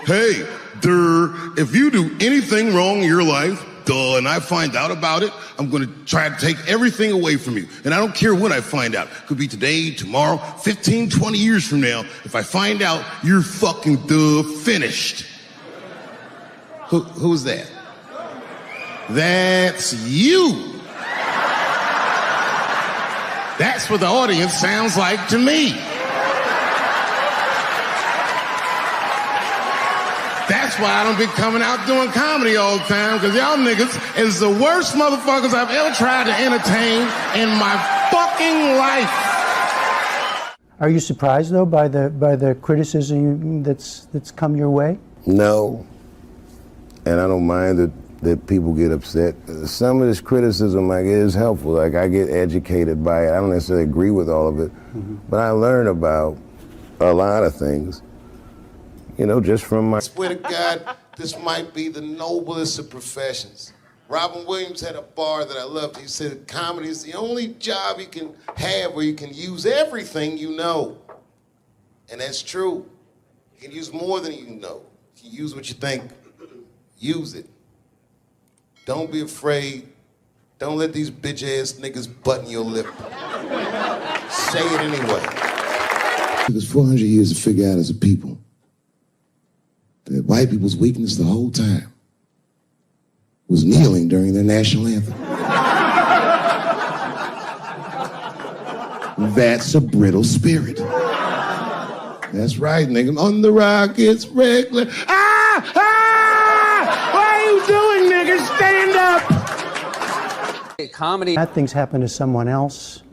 Hey, if you do anything wrong in your life, and I find out about it, I'm gonna try to take everything away from you. And I don't care when I find out. Could be today, tomorrow, 15, 20 years from now. If I find out, you're fucking finished. Who's that? That's you. That's what the audience sounds like to me. That's why I don't be coming out doing comedy all the time, because y'all niggas is the worst motherfuckers I've ever tried to entertain in my fucking life. Are you surprised though by the criticism that's come your way? No, and I don't mind that people get upset. Some of this criticism, like, is helpful. Like, I get educated by it. I don't necessarily agree with all of it, but I learn about a lot of things. You know, just from my... I swear to God, this might be the noblest of professions. Robin Williams had a bar that I loved. He said, comedy is the only job you can have where you can use everything you know. And that's true. You can use more than you know. If you use what you think, use it. Don't be afraid. Don't let these bitch-ass niggas button your lip. Say it anyway. It took us 400 years to figure out as a people that white people's weakness the whole time was kneeling during their national anthem. That's a brittle spirit. That's right, nigga. On the rock, it's regular. Ah! Ah! What are you doing, nigga? Stand up! Comedy. Bad things happen to someone else.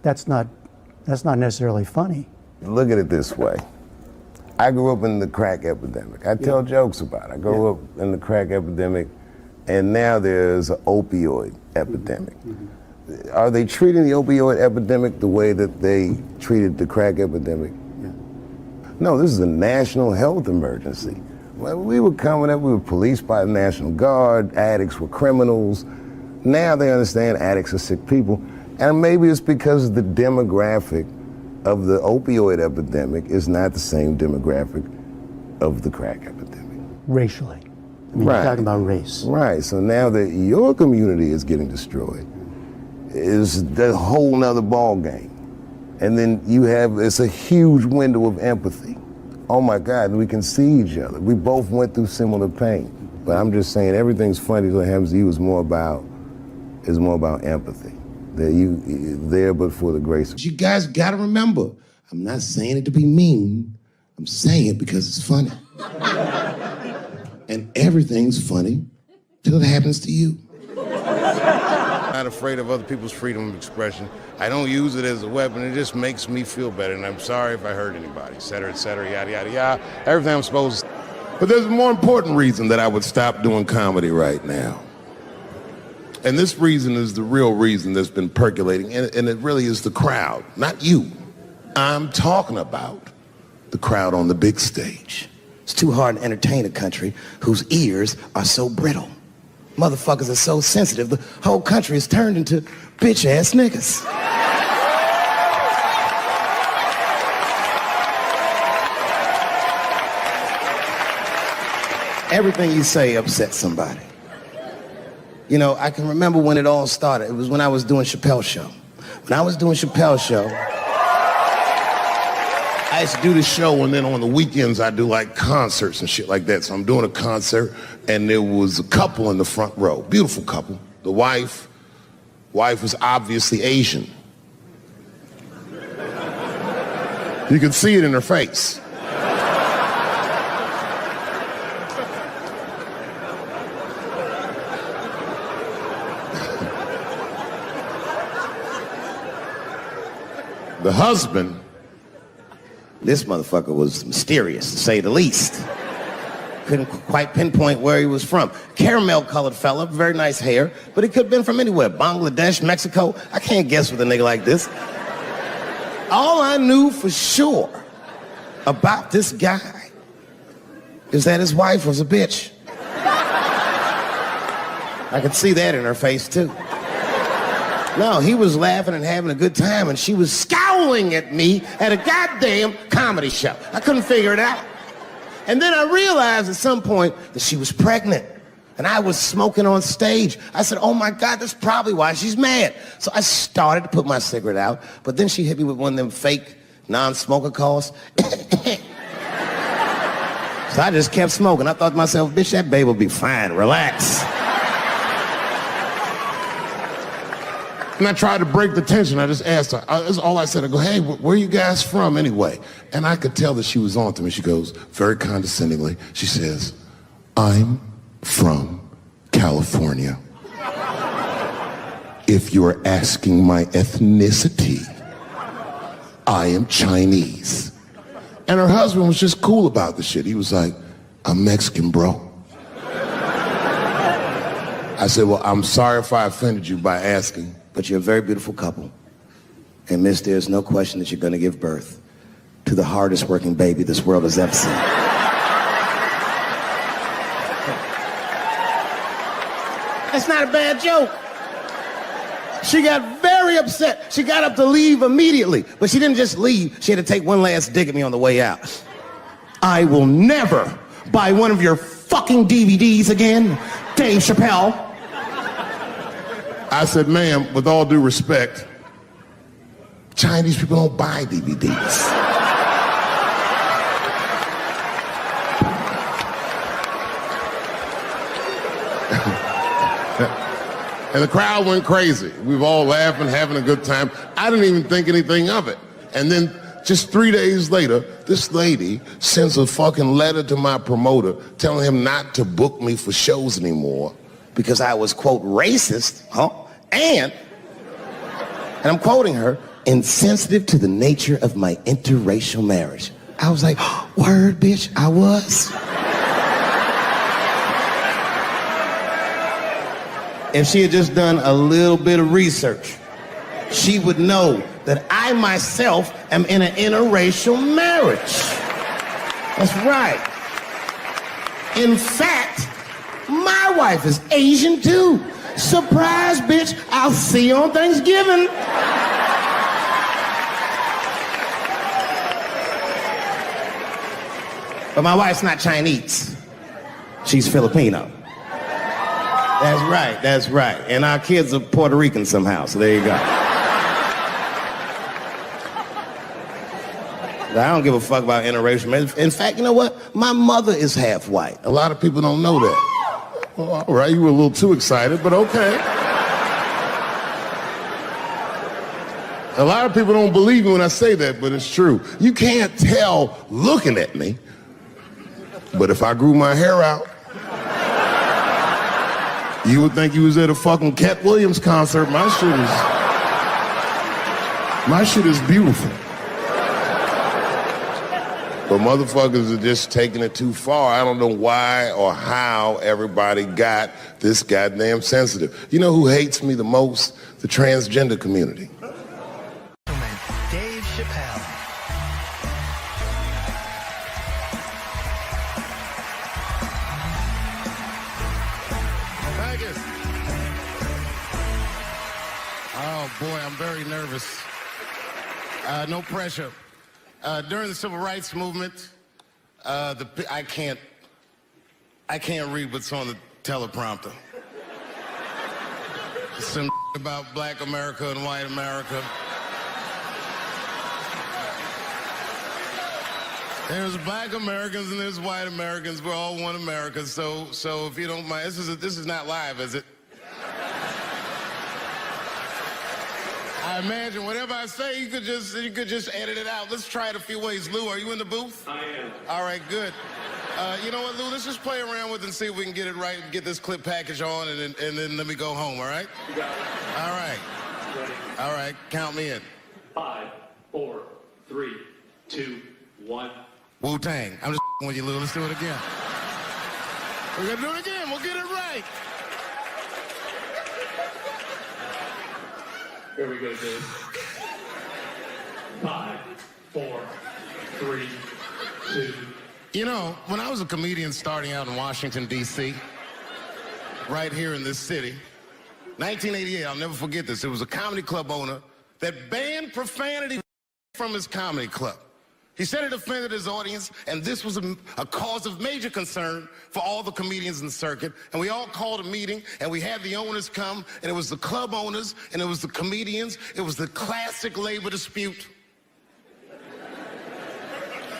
That's not necessarily funny. Look at it this way. I grew up in the crack epidemic. I tell jokes about it. I grew up in the crack epidemic, and now there's an opioid epidemic. Are they treating the opioid epidemic the way that they treated the crack epidemic? No, this is a national health emergency. When we were coming up, we were policed by the National Guard, addicts were criminals. Now they understand addicts are sick people, and maybe it's because the demographic of the opioid epidemic is not the same demographic of the crack epidemic. Racially. I mean, you're talking about race. Right, so now that your community is getting destroyed, is a whole nother ball game. And then it's a huge window of empathy. Oh my God, we can see each other. We both went through similar pain. But I'm just saying, everything's funny that happens to you is more about empathy. That you there but for the grace. You guys gotta remember, I'm not saying it to be mean. I'm saying it because it's funny. And everything's funny till it happens to you. I'm not afraid of other people's freedom of expression. I don't use it as a weapon. It just makes me feel better. And I'm sorry if I hurt anybody, et cetera, yada, yada, yada. Everything I'm supposed to. But there's a more important reason that I would stop doing comedy right now. And this reason is the real reason that's been percolating, and it really is the crowd, not you. I'm talking about the crowd on the big stage. It's too hard to entertain a country whose ears are so brittle. Motherfuckers are so sensitive, the whole country is turned into bitch-ass niggas. Everything you say upsets somebody. You know, I can remember when it all started. It was when I was doing Chappelle show. When I was doing Chappelle show, I used to do the show, and then on the weekends I do like concerts and shit like that. So I'm doing a concert, and there was a couple in the front row, beautiful couple. The wife was obviously Asian. You could see it in her face. The husband, this motherfucker was mysterious, to say the least. Couldn't quite pinpoint where he was from. Caramel-colored fella, very nice hair, but he could have been from anywhere. Bangladesh, Mexico. I can't guess with a nigga like this. All I knew for sure about this guy is that his wife was a bitch. I could see that in her face, too. No, he was laughing and having a good time, and she was scowling howling at me at a goddamn comedy show. I couldn't figure it out. And then I realized at some point that she was pregnant. And I was smoking on stage. I said, oh my God, that's probably why she's mad. So I started to put my cigarette out, but then she hit me with one of them fake non-smoker calls. So I just kept smoking. I thought to myself, bitch, that baby will be fine, relax. And I tried to break the tension. I just asked her. That's all I said. I go, hey, where are you guys from anyway? And I could tell that she was on to me. She goes, very condescendingly, she says, I'm from California. If you're asking my ethnicity, I am Chinese. And her husband was just cool about the shit. He was like, I'm Mexican, bro. I said, well, I'm sorry if I offended you by asking. But you're a very beautiful couple. And miss, there's no question that you're going to give birth to the hardest working baby this world has ever seen. That's not a bad joke. She got very upset. She got up to leave immediately. But she didn't just leave. She had to take one last dig at me on the way out. I will never buy one of your fucking DVDs again, Dave Chappelle. I said, ma'am, with all due respect, Chinese people don't buy DVDs. And the crowd went crazy. We were all laughing, having a good time. I didn't even think anything of it. And then just 3 days later, this lady sends a fucking letter to my promoter telling him not to book me for shows anymore because I was, quote, racist, and I'm quoting her, insensitive to the nature of my interracial marriage. I was like, word, bitch, I was. If she had just done a little bit of research, she would know that I myself am in an interracial marriage. That's right. In fact, my wife is Asian too. Surprise, bitch, I'll see you on Thanksgiving. But my wife's not Chinese. She's Filipino. That's right. And our kids are Puerto Rican somehow, so there you go. I don't give a fuck about interracial marriage. In fact, you know what? My mother is half white. A lot of people don't know that. Well, all right, you were a little too excited, but okay. A lot of people don't believe me when I say that, but it's true. You can't tell looking at me, but if I grew my hair out, you would think you was at a fucking Cat Williams concert. My shit is beautiful. But motherfuckers are just taking it too far. I don't know why or how everybody got this goddamn sensitive. You know who hates me the most? The transgender community. Dave Chappelle. Vegas. Oh boy, I'm very nervous. No pressure. During the civil rights movement, I can't read what's on the teleprompter. Some about black America and white America. There's black Americans and there's white Americans. We're all one America. So if you don't mind, this is not live, is it? I imagine whatever I say, you could just edit it out. Let's try it a few ways. Lou, are you in the booth? I am. All right, good. You know what, Lou? Let's just play around with it and see if we can get it right and get this clip package on, and then let me go home. All right? You got it. All right. Ready? All right. Count me in. 5, 4, 3, 2, 1. Wu-Tang. I'm just with you, Lou. Let's do it again. We're gonna do it again. We'll get it right. Here we go, Dave. 5, 4, 3, 2. You know, when I was a comedian starting out in Washington, D.C., right here in this city, 1988, I'll never forget this. It was a comedy club owner that banned profanity from his comedy club. He said it offended his audience, and this was a cause of major concern for all the comedians in the circuit. And we all called a meeting, and we had the owners come, and it was the club owners, and it was the comedians. It was the classic labor dispute.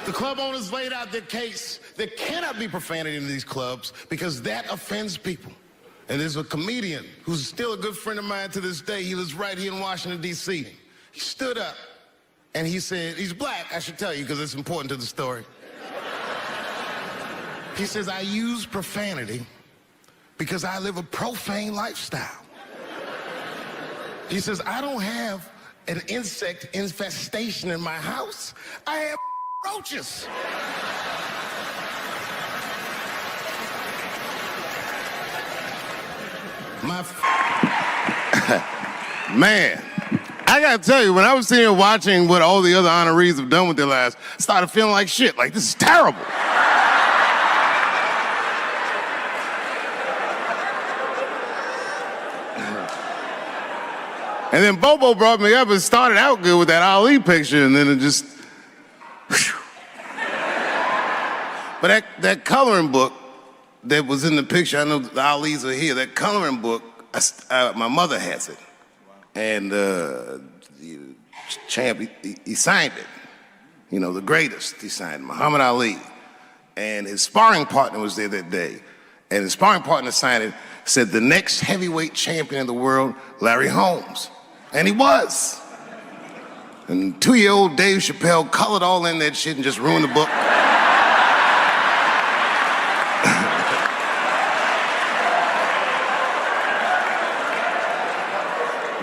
The club owners laid out their case. There cannot be profanity in these clubs because that offends people. And there's a comedian who's still a good friend of mine to this day. He lives right here in Washington, D.C. He stood up and he said, he's black, I should tell you, because it's important to the story. He says, I use profanity because I live a profane lifestyle. He says, I don't have an insect infestation in my house. I have roaches. Man, I gotta tell you, when I was sitting here watching what all the other honorees have done with their lives, I started feeling like shit, like this is terrible. And then Bobo brought me up and started out good with that Ali picture, and then it just... But that coloring book that was in the picture, I know the Ali's are here, that coloring book, my mother has it. And Champ, he signed it. You know, the greatest, he signed it, Muhammad Ali. And his sparring partner was there that day. And his sparring partner signed it, said the next heavyweight champion in the world, Larry Holmes. And he was. And 2-year-old Dave Chappelle colored all in that shit and just ruined the book.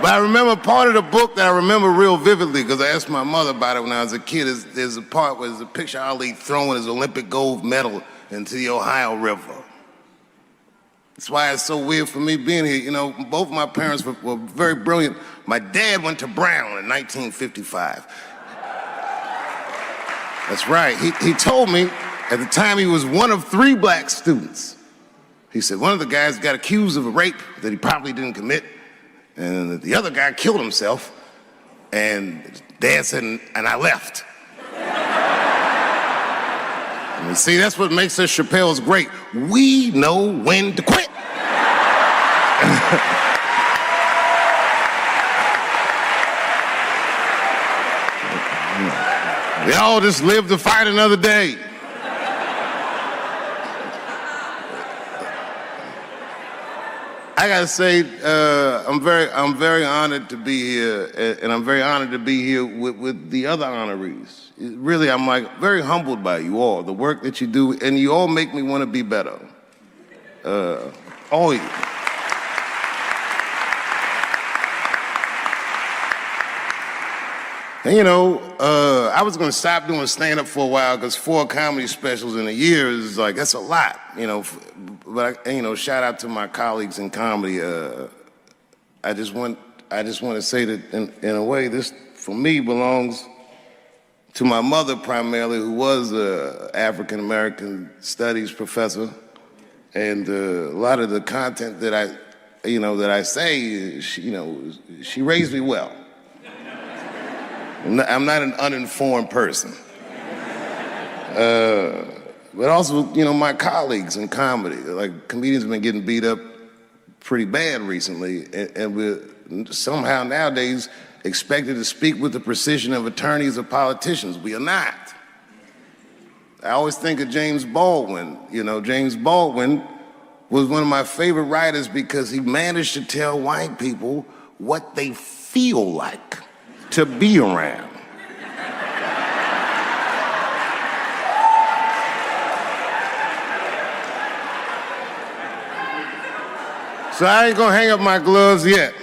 But I remember part of the book that I remember real vividly, because I asked my mother about it when I was a kid. There's a part where there's a picture of Ali throwing his Olympic gold medal into the Ohio River. That's why it's so weird for me being here. You know, both my parents were very brilliant. My dad went to Brown in 1955. That's right. He told me at the time he was one of 3 black students. He said one of the guys got accused of a rape that he probably didn't commit. And the other guy killed himself, and Dad said, and I left. And see, that's what makes us Chappelle's great. We know when to quit. We all just live to fight another day. I gotta say, I'm very honored to be here, and I'm very honored to be here with the other honorees. Really, I'm like very humbled by you all, the work that you do, and you all make me want to be better. All of you. And you know, I was gonna stop doing stand-up for a while because 4 comedy specials in a year is like, that's a lot, you know. But you know, shout out to my colleagues in comedy. I just want to say that in a way, this for me belongs to my mother primarily, who was an African American studies professor, and a lot of the content that I say, she raised me well. I'm not an uninformed person. But also, you know, my colleagues in comedy, like comedians have been getting beat up pretty bad recently, and we're somehow nowadays expected to speak with the precision of attorneys or politicians. We are not. I always think of James Baldwin. You know, James Baldwin was one of my favorite writers because he managed to tell white people what they feel like to be around. So I ain't gonna hang up my gloves yet.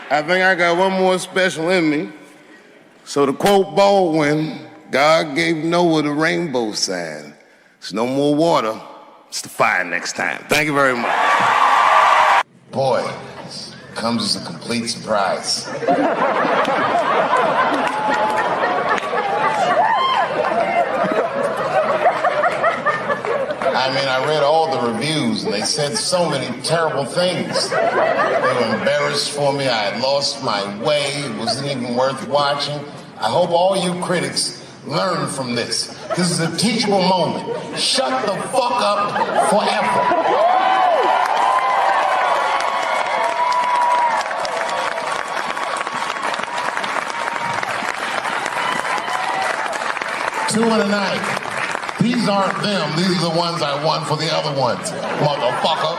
I think I got one more special in me. So to quote Baldwin, God gave Noah the rainbow sign. It's no more water, it's the fire next time. Thank you very much. Boy, this comes as a complete surprise. I mean, I read all the reviews, and they said so many terrible things. They were embarrassed for me. I had lost my way. It wasn't even worth watching. I hope all you critics learn from this. This is a teachable moment. Shut the fuck up forever. Two in a night. These aren't them. These are the ones I won for the other ones, motherfucker.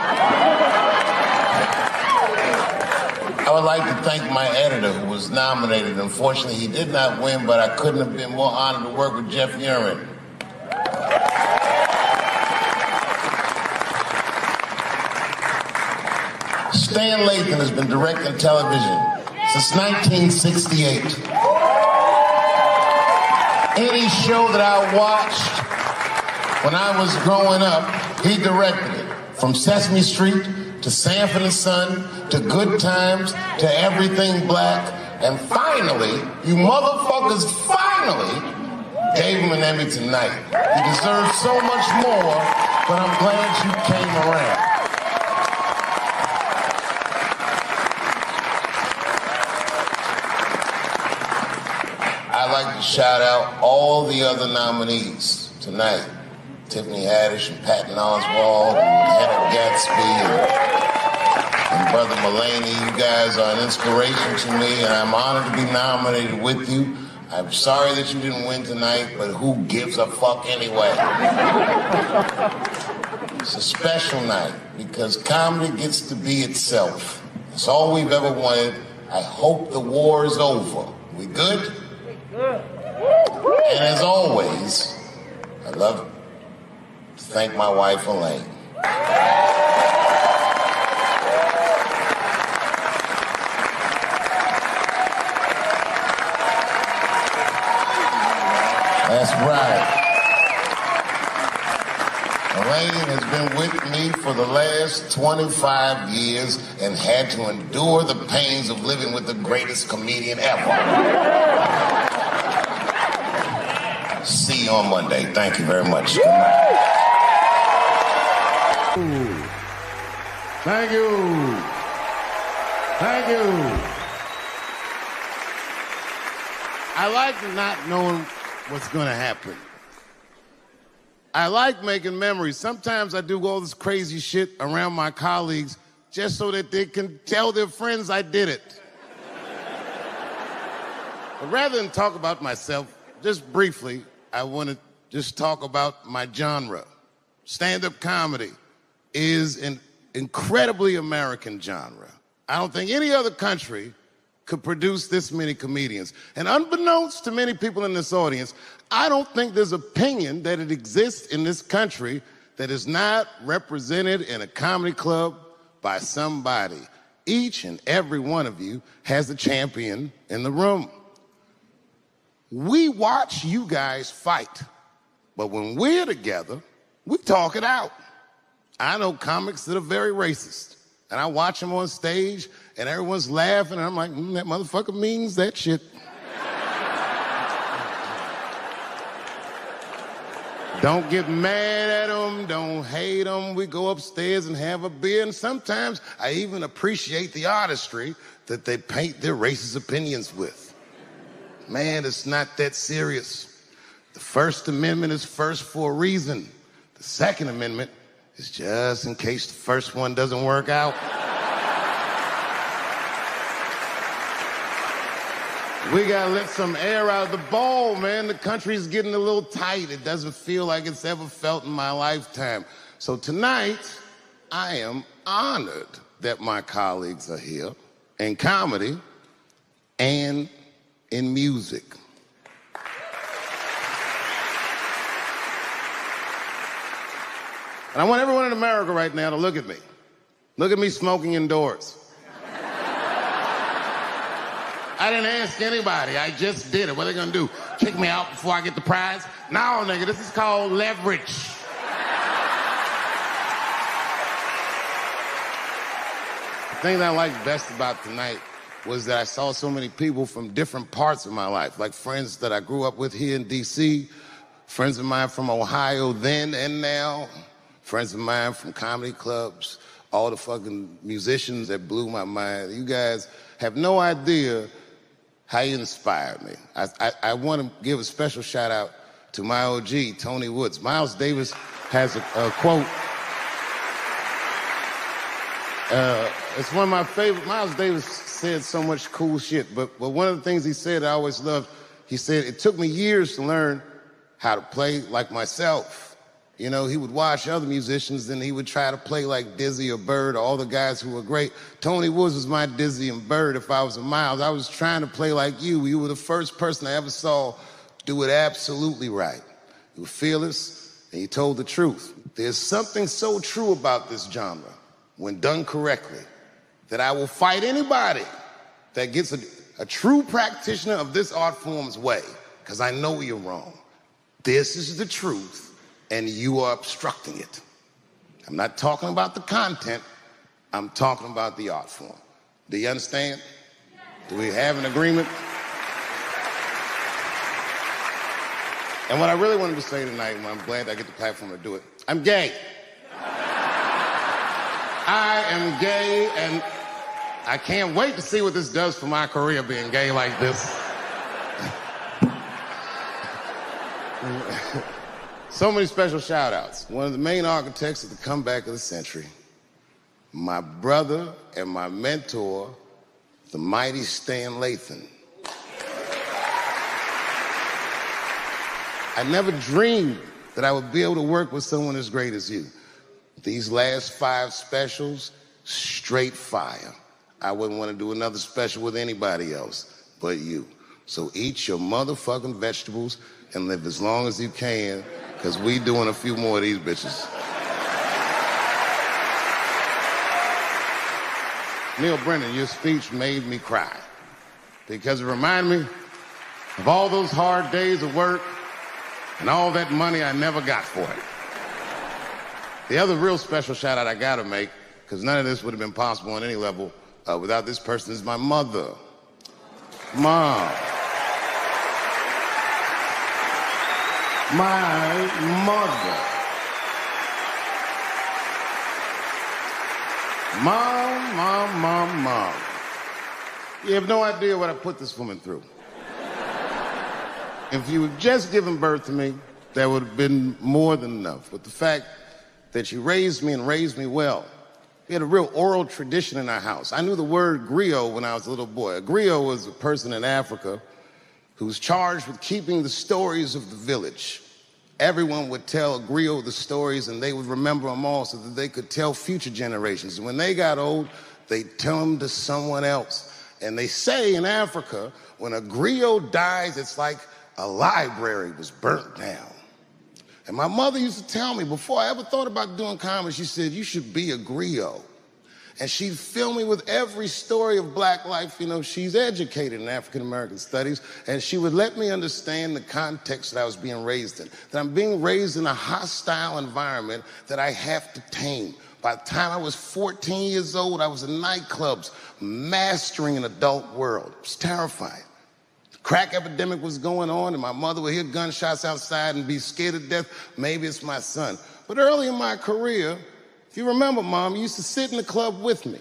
I would like to thank my editor who was nominated. Unfortunately, he did not win, but I couldn't have been more honored to work with Jeff Urin. Stan Lathan has been directing television since 1968. Any show that I watched when I was growing up, he directed it. From Sesame Street to Sanford and Son to Good Times to Everything Black. And finally, you motherfuckers finally gave him an Emmy tonight. He deserves so much more, but I'm glad you came around. I'd like to shout out all the other nominees tonight. Tiffany Haddish and Patton Oswalt and Hannah Gatsby and Brother Mulaney. You guys are an inspiration to me, and I'm honored to be nominated with you. I'm sorry that you didn't win tonight, but who gives a fuck anyway? It's a special night because comedy gets to be itself. It's all we've ever wanted. I hope the war is over. We good? And as always, I love to thank my wife, Elaine. That's right. Elaine has been with me for the last 25 years and had to endure the pains of living with the greatest comedian ever. See you on Monday. Thank you very much. Good night. Thank you. Thank you. I like not knowing what's going to happen. I like making memories. Sometimes I do all this crazy shit around my colleagues just so that they can tell their friends I did it. But rather than talk about myself, just briefly, I want to just talk about my genre. Stand-up comedy is an incredibly American genre. I don't think any other country could produce this many comedians. And unbeknownst to many people in this audience, I don't think there's opinion that it exists in this country that is not represented in a comedy club by somebody. Each and every one of you has a champion in the room. We watch you guys fight, but when we're together, we talk it out. I know comics that are very racist, and I watch them on stage, and everyone's laughing, and I'm like, that motherfucker means that shit. Don't get mad at them, don't hate them. We go upstairs and have a beer, and sometimes I even appreciate the artistry that they paint their racist opinions with. Man, it's not that serious. The First Amendment is first for a reason. The Second Amendment is just in case the first one doesn't work out. We gotta let some air out of the ball, man. The country's getting a little tight. It doesn't feel like it's ever felt in my lifetime. So tonight, I am honored that my colleagues are here in comedy and in music. And I want everyone in America right now to look at me. Look at me smoking indoors. I didn't ask anybody, I just did it. What are they gonna do? Kick me out before I get the prize? No, nigga, this is called leverage. The thing that I liked best about tonight was that I saw so many people from different parts of my life, like friends that I grew up with here in DC, friends of mine from Ohio then and now, friends of mine from comedy clubs, all the fucking musicians that blew my mind. You guys have no idea how you inspired me. I want to give a special shout out to my OG, Tony Woods. Miles Davis has a quote. It's one of my favorite. Miles Davis said so much cool shit, but one of the things he said I always loved, he said, it took me years to learn how to play like myself. You know, he would watch other musicians and he would try to play like Dizzy or Bird or all the guys who were great. Tony Woods was my Dizzy and Bird if I was a Miles. I was trying to play like you. You were the first person I ever saw do it absolutely right. You were fearless and you told the truth. There's something so true about this genre, when done correctly, that I will fight anybody that gets a true practitioner of this art form's way, because I know you're wrong. This is the truth, and you are obstructing it. I'm not talking about the content, I'm talking about the art form. Do you understand? Do we have an agreement? And what I really wanted to say tonight, and I'm glad I get the platform to do it, I'm gay. I am gay, and I can't wait to see what this does for my career, being gay like this. So many special shout outs. One of the main architects of the comeback of the century, my brother and my mentor, the mighty Stan Lathan. I never dreamed that I would be able to work with someone as great as you. These last 5 specials, straight fire. I wouldn't want to do another special with anybody else but you. So eat your motherfucking vegetables and live as long as you can, because we doing a few more of these bitches. Neil Brennan, your speech made me cry, because it reminded me of all those hard days of work and all that money I never got for it. The other real special shout out I gotta make, because none of this would have been possible on any level without this person, is my mother. Mom. My mother. Mom. You have no idea what I put this woman through. If you had just given birth to me, that would have been more than enough. But the fact that you raised me and raised me well. We had a real oral tradition in our house. I knew the word griot when I was a little boy. A griot was a person in Africa who was charged with keeping the stories of the village. Everyone would tell a griot the stories, and they would remember them all so that they could tell future generations. And when they got old, they'd tell them to someone else. And they say in Africa, when a griot dies, it's like a library was burnt down. And my mother used to tell me, before I ever thought about doing comedy, she said, you should be a griot. And she'd fill me with every story of black life. You know, she's educated in African American studies, and she would let me understand the context that I was being raised in. That I'm being raised in a hostile environment that I have to tame. By the time I was 14 years old, I was in nightclubs, mastering an adult world. It was terrifying. Crack epidemic was going on, and my mother would hear gunshots outside and be scared to death. Maybe it's my son. But early in my career, if you remember, Mom, you used to sit in the club with me.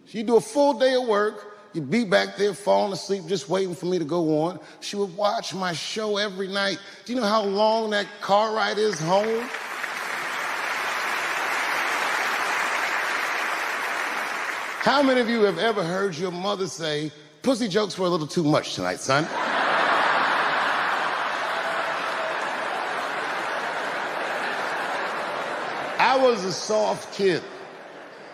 She'd do a full day of work. You'd be back there falling asleep, just waiting for me to go on. She would watch my show every night. Do you know how long that car ride is home? How many of you have ever heard your mother say, pussy jokes were a little too much tonight, son? I was a soft kid.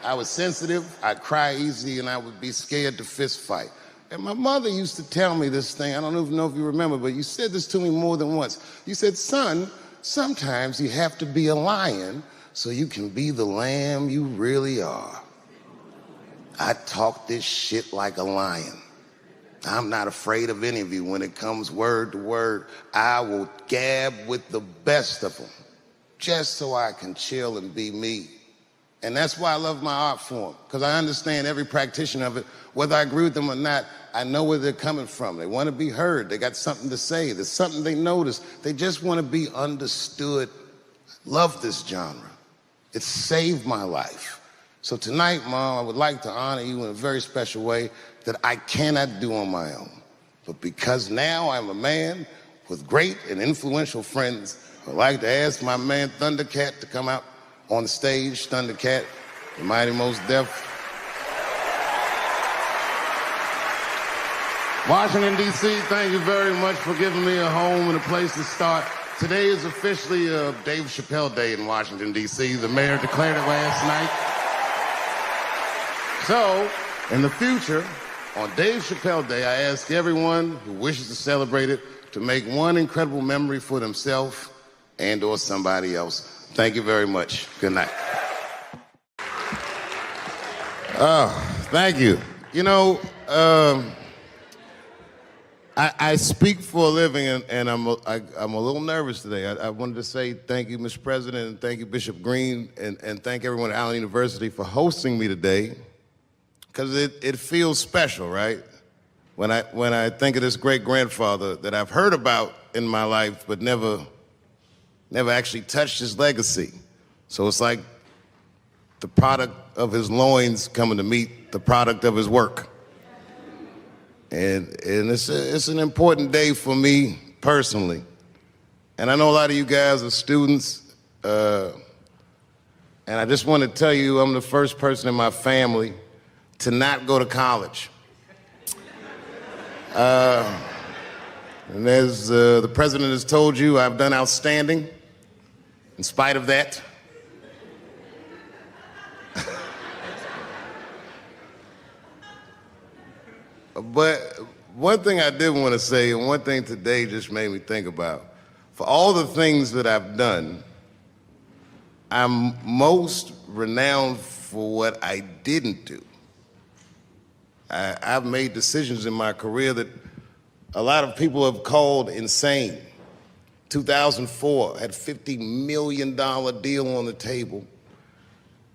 I was sensitive, I'd cry easy, and I would be scared to fist fight. And my mother used to tell me this thing, I don't even know if you remember, but you said this to me more than once. You said, son, sometimes you have to be a lion so you can be the lamb you really are. I talk this shit like a lion. I'm not afraid of any of you. When it comes word to word, I will gab with the best of them, just so I can chill and be me. And that's why I love my art form, because I understand every practitioner of it. Whether I agree with them or not, I know where they're coming from. They want to be heard. They got something to say. There's something they notice. They just want to be understood. Love this genre. It saved my life. So tonight, Mom, I would like to honor you in a very special way that I cannot do on my own. But because now I'm a man with great and influential friends, I'd like to ask my man Thundercat to come out on the stage. Thundercat, the Mighty Most Def. Washington, D.C., thank you very much for giving me a home and a place to start. Today is officially Dave Chappelle Day in Washington, D.C. The mayor declared it last night. So, in the future, on Dave Chappelle Day, I ask everyone who wishes to celebrate it to make one incredible memory for themselves and or somebody else. Thank you very much. Good night. Thank you. You know, I speak for a living, and I'm a little nervous today. I wanted to say thank you, Mr. President, and thank you, Bishop Green, and thank everyone at Allen University for hosting me today, because it feels special, right? When I think of this great-grandfather that I've heard about in my life, but never actually touched his legacy. So it's like the product of his loins coming to meet the product of his work. And it's an important day for me personally. And I know a lot of you guys are students, and I just want to tell you I'm the first person in my family to not go to college. And as the president has told you, I've done outstanding in spite of that. But one thing I did want to say, and one thing today just made me think about, for all the things that I've done, I'm most renowned for what I didn't do. I've made decisions in my career that a lot of people have called insane. 2004, had a $50 million deal on the table,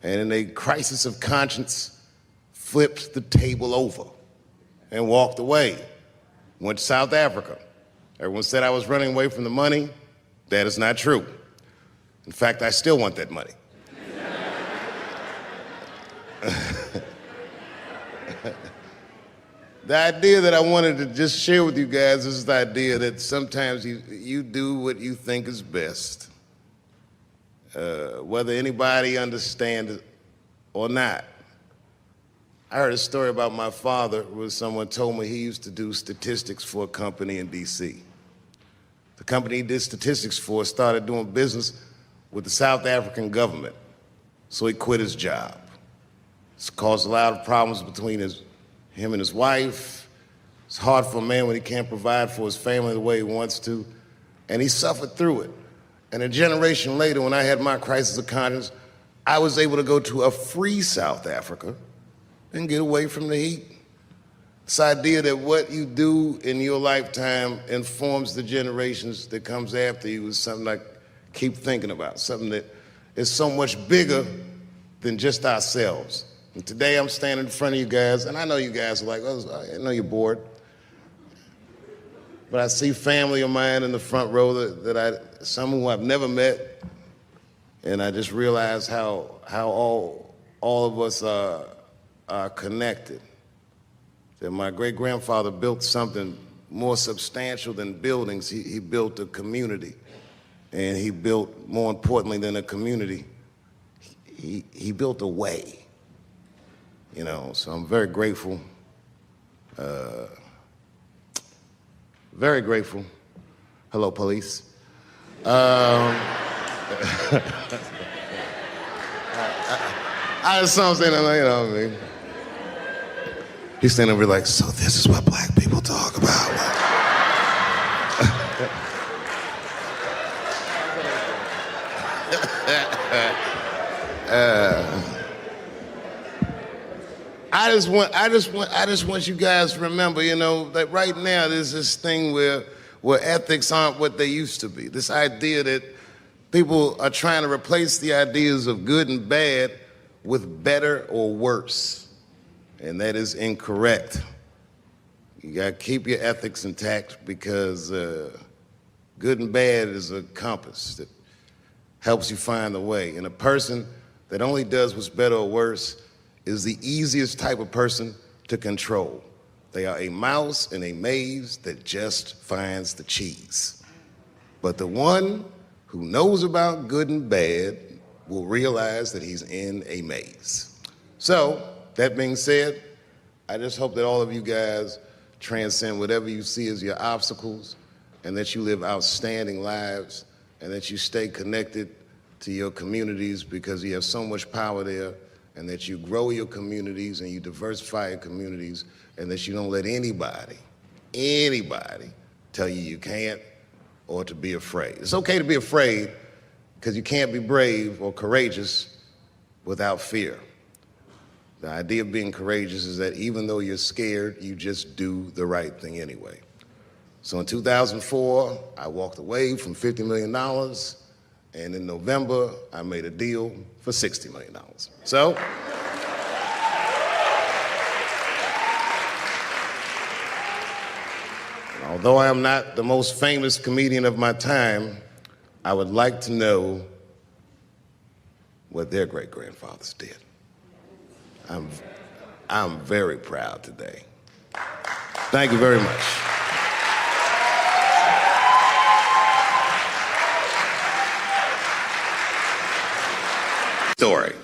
and in a crisis of conscience, flipped the table over and walked away. Went to South Africa. Everyone said I was running away from the money. That is not true. In fact, I still want that money. The idea that I wanted to just share with you guys is the idea that sometimes you do what you think is best, whether anybody understands it or not. I heard a story about my father where someone told me he used to do statistics for a company in D.C. The company he did statistics for started doing business with the South African government, so he quit his job. It's caused a lot of problems between him and his wife. It's hard for a man when he can't provide for his family the way he wants to, and he suffered through it. And a generation later, when I had my crisis of conscience, I was able to go to a free South Africa and get away from the heat. This idea that what you do in your lifetime informs the generations that comes after you is something I keep thinking about, something that is so much bigger than just ourselves. And today I'm standing in front of you guys, and I know you guys are like, oh, I know you're bored. But I see family of mine in the front row some who I've never met, and I just realize how all of us are connected. That my great-grandfather built something more substantial than buildings. He built a community, and he built, more importantly than a community, he built a way. You know, so I'm very grateful. Very grateful. Hello, police. I just saw him saying, you know what I mean? He's standing over like, so this is what black people talk about. I just want you guys to remember, you know, that right now there's this thing where ethics aren't what they used to be. This idea that people are trying to replace the ideas of good and bad with better or worse. And that is incorrect. You gotta keep your ethics intact because good and bad is a compass that helps you find the way. And a person that only does what's better or worse is the easiest type of person to control. They are a mouse in a maze that just finds the cheese. But the one who knows about good and bad will realize that he's in a maze. So, that being said, I just hope that all of you guys transcend whatever you see as your obstacles, and that you live outstanding lives, and that you stay connected to your communities because you have so much power there, and that you grow your communities and you diversify your communities, and that you don't let anybody tell you you can't or to be afraid. It's okay to be afraid because you can't be brave or courageous without fear. The idea of being courageous is that even though you're scared, you just do the right thing anyway. So in 2004, I walked away from $50 million, and in November, I made a deal for $60 million. So, although I am not the most famous comedian of my time, I would like to know what their great-grandfathers did. I'm very proud today. Thank you very much. Story.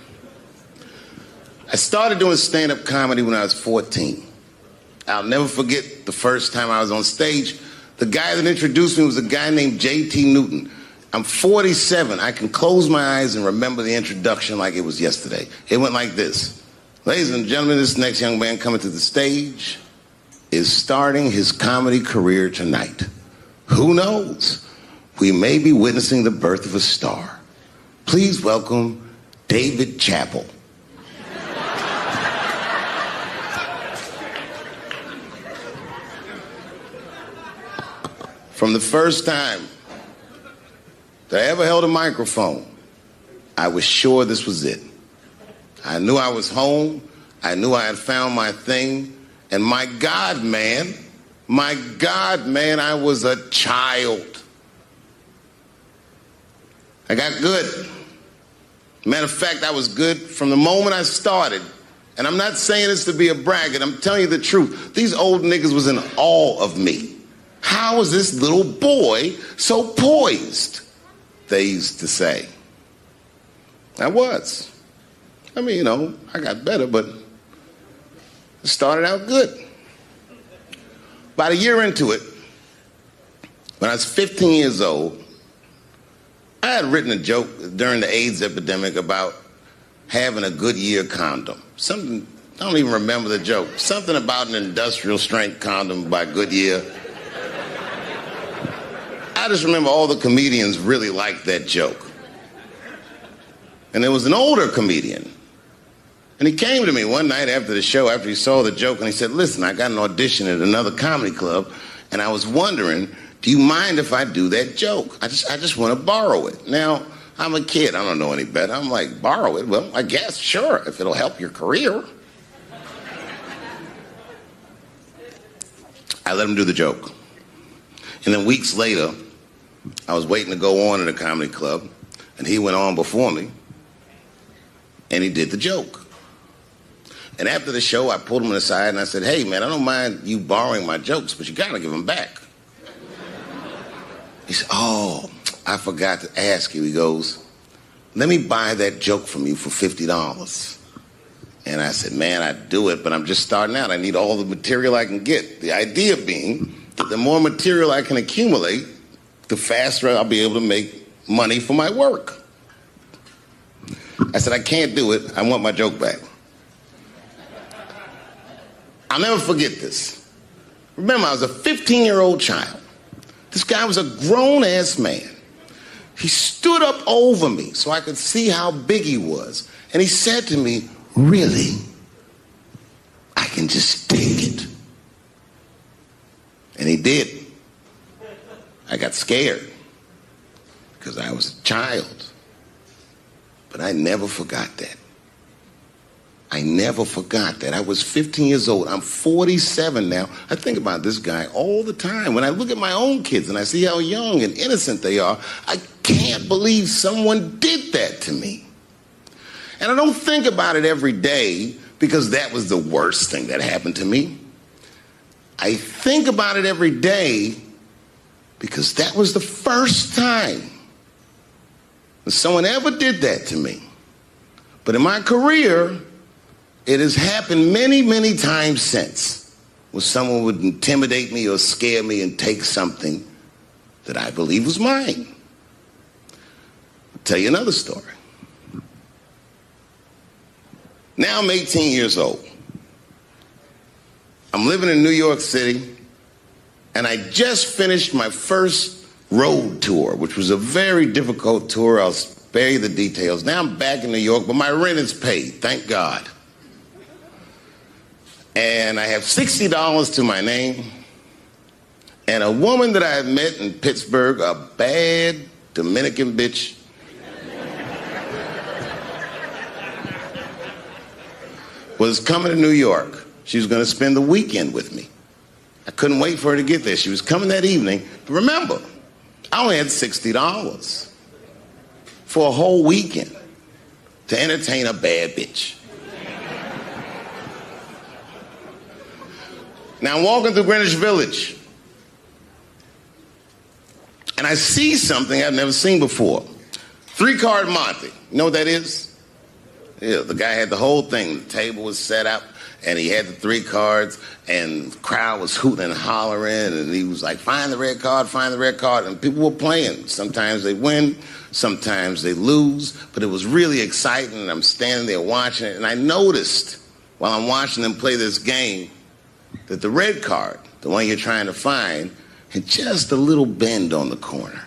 I started doing stand-up comedy when I was 14. I'll never forget the first time I was on stage. The guy that introduced me was a guy named J.T. Newton. I'm 47. I can close my eyes and remember the introduction like it was yesterday. It went like this. Ladies and gentlemen, this next young man coming to the stage is starting his comedy career tonight. Who knows? We may be witnessing the birth of a star. Please welcome David Chappelle. From the first time that I ever held a microphone, I was sure this was it. I knew I was home. I knew I had found my thing. And my God, man, I was a child. I got good. Matter of fact, I was good from the moment I started. And I'm not saying this to be a braggart. I'm telling you the truth. These old niggas was in awe of me. How is this little boy so poised? They used to say. I was. I mean, you know, I got better, but it started out good. About a year into it, when I was 15 years old, I had written a joke during the AIDS epidemic about having a Goodyear condom. Something, I don't even remember the joke. Something about an industrial strength condom by Goodyear. I just remember all the comedians really liked that joke. And there was an older comedian. And he came to me one night after the show, after he saw the joke, and he said, listen, I got an audition at another comedy club, and I was wondering, do you mind if I do that joke? I just want to borrow it. Now, I'm a kid. I don't know any better. I'm like, borrow it? Well, I guess, sure, if it'll help your career. I let him do the joke. And then weeks later, I was waiting to go on at a comedy club, and he went on before me, and he did the joke. And after the show, I pulled him aside and I said, hey, man, I don't mind you borrowing my jokes, but you gotta give them back. He said, oh, I forgot to ask you. He goes, let me buy that joke from you for $50. And I said, man, I'd do it, but I'm just starting out. I need all the material I can get. The idea being that the more material I can accumulate, the faster I'll be able to make money for my work. I said, I can't do it. I want my joke back. I'll never forget this. Remember, I was a 15-year-old child. This guy was a grown-ass man. He stood up over me so I could see how big he was. And he said to me, really? I can just take it. And he did. I got scared because I was a child. But I never forgot that. I never forgot that. I was 15 years old. I'm 47 now. I think about this guy all the time. When I look at my own kids and I see how young and innocent they are, I can't believe someone did that to me. And I don't think about it every day because that was the worst thing that happened to me. I think about it every day because that was the first time that someone ever did that to me. But in my career, it has happened many, many times since, where someone would intimidate me or scare me and take something that I believe was mine. I'll tell you another story. Now I'm 18 years old. I'm living in New York City, and I just finished my first road tour, which was a very difficult tour. I'll spare you the details. Now I'm back in New York, but my rent is paid, thank God. And I have $60 to my name, and a woman that I had met in Pittsburgh, a bad Dominican bitch, was coming to New York. She was going to spend the weekend with me. I couldn't wait for her to get there. She was coming that evening. But remember, I only had $60 for a whole weekend to entertain a bad bitch. Now I'm walking through Greenwich Village, and I see something I've never seen before. 3-card Monte. You know what that is? Yeah, the guy had the whole thing. The table was set up, and he had the 3 cards, and the crowd was hooting and hollering, and he was like, find the red card, find the red card, and people were playing. Sometimes they win, sometimes they lose, but it was really exciting, and I'm standing there watching it, and I noticed while I'm watching them play this game that the red card, the one you're trying to find, had just a little bend on the corner.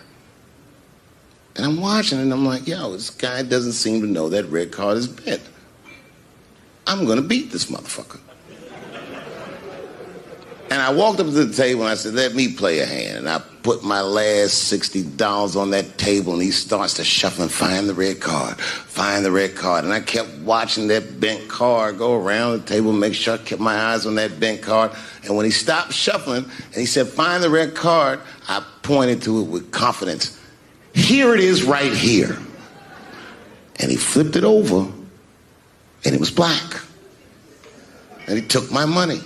And I'm watching it, and I'm like, yo, this guy doesn't seem to know that red card is bent. I'm going to beat this motherfucker. And I walked up to the table, and I said, let me play a hand. And I put my last $60 on that table, and he starts to shuffle and find the red card, find the red card. And I kept watching that bent card go around the table, make sure I kept my eyes on that bent card. And when he stopped shuffling, and he said, find the red card, I pointed to it with confidence. Here it is right here. And he flipped it over, and it was black. And he took my money.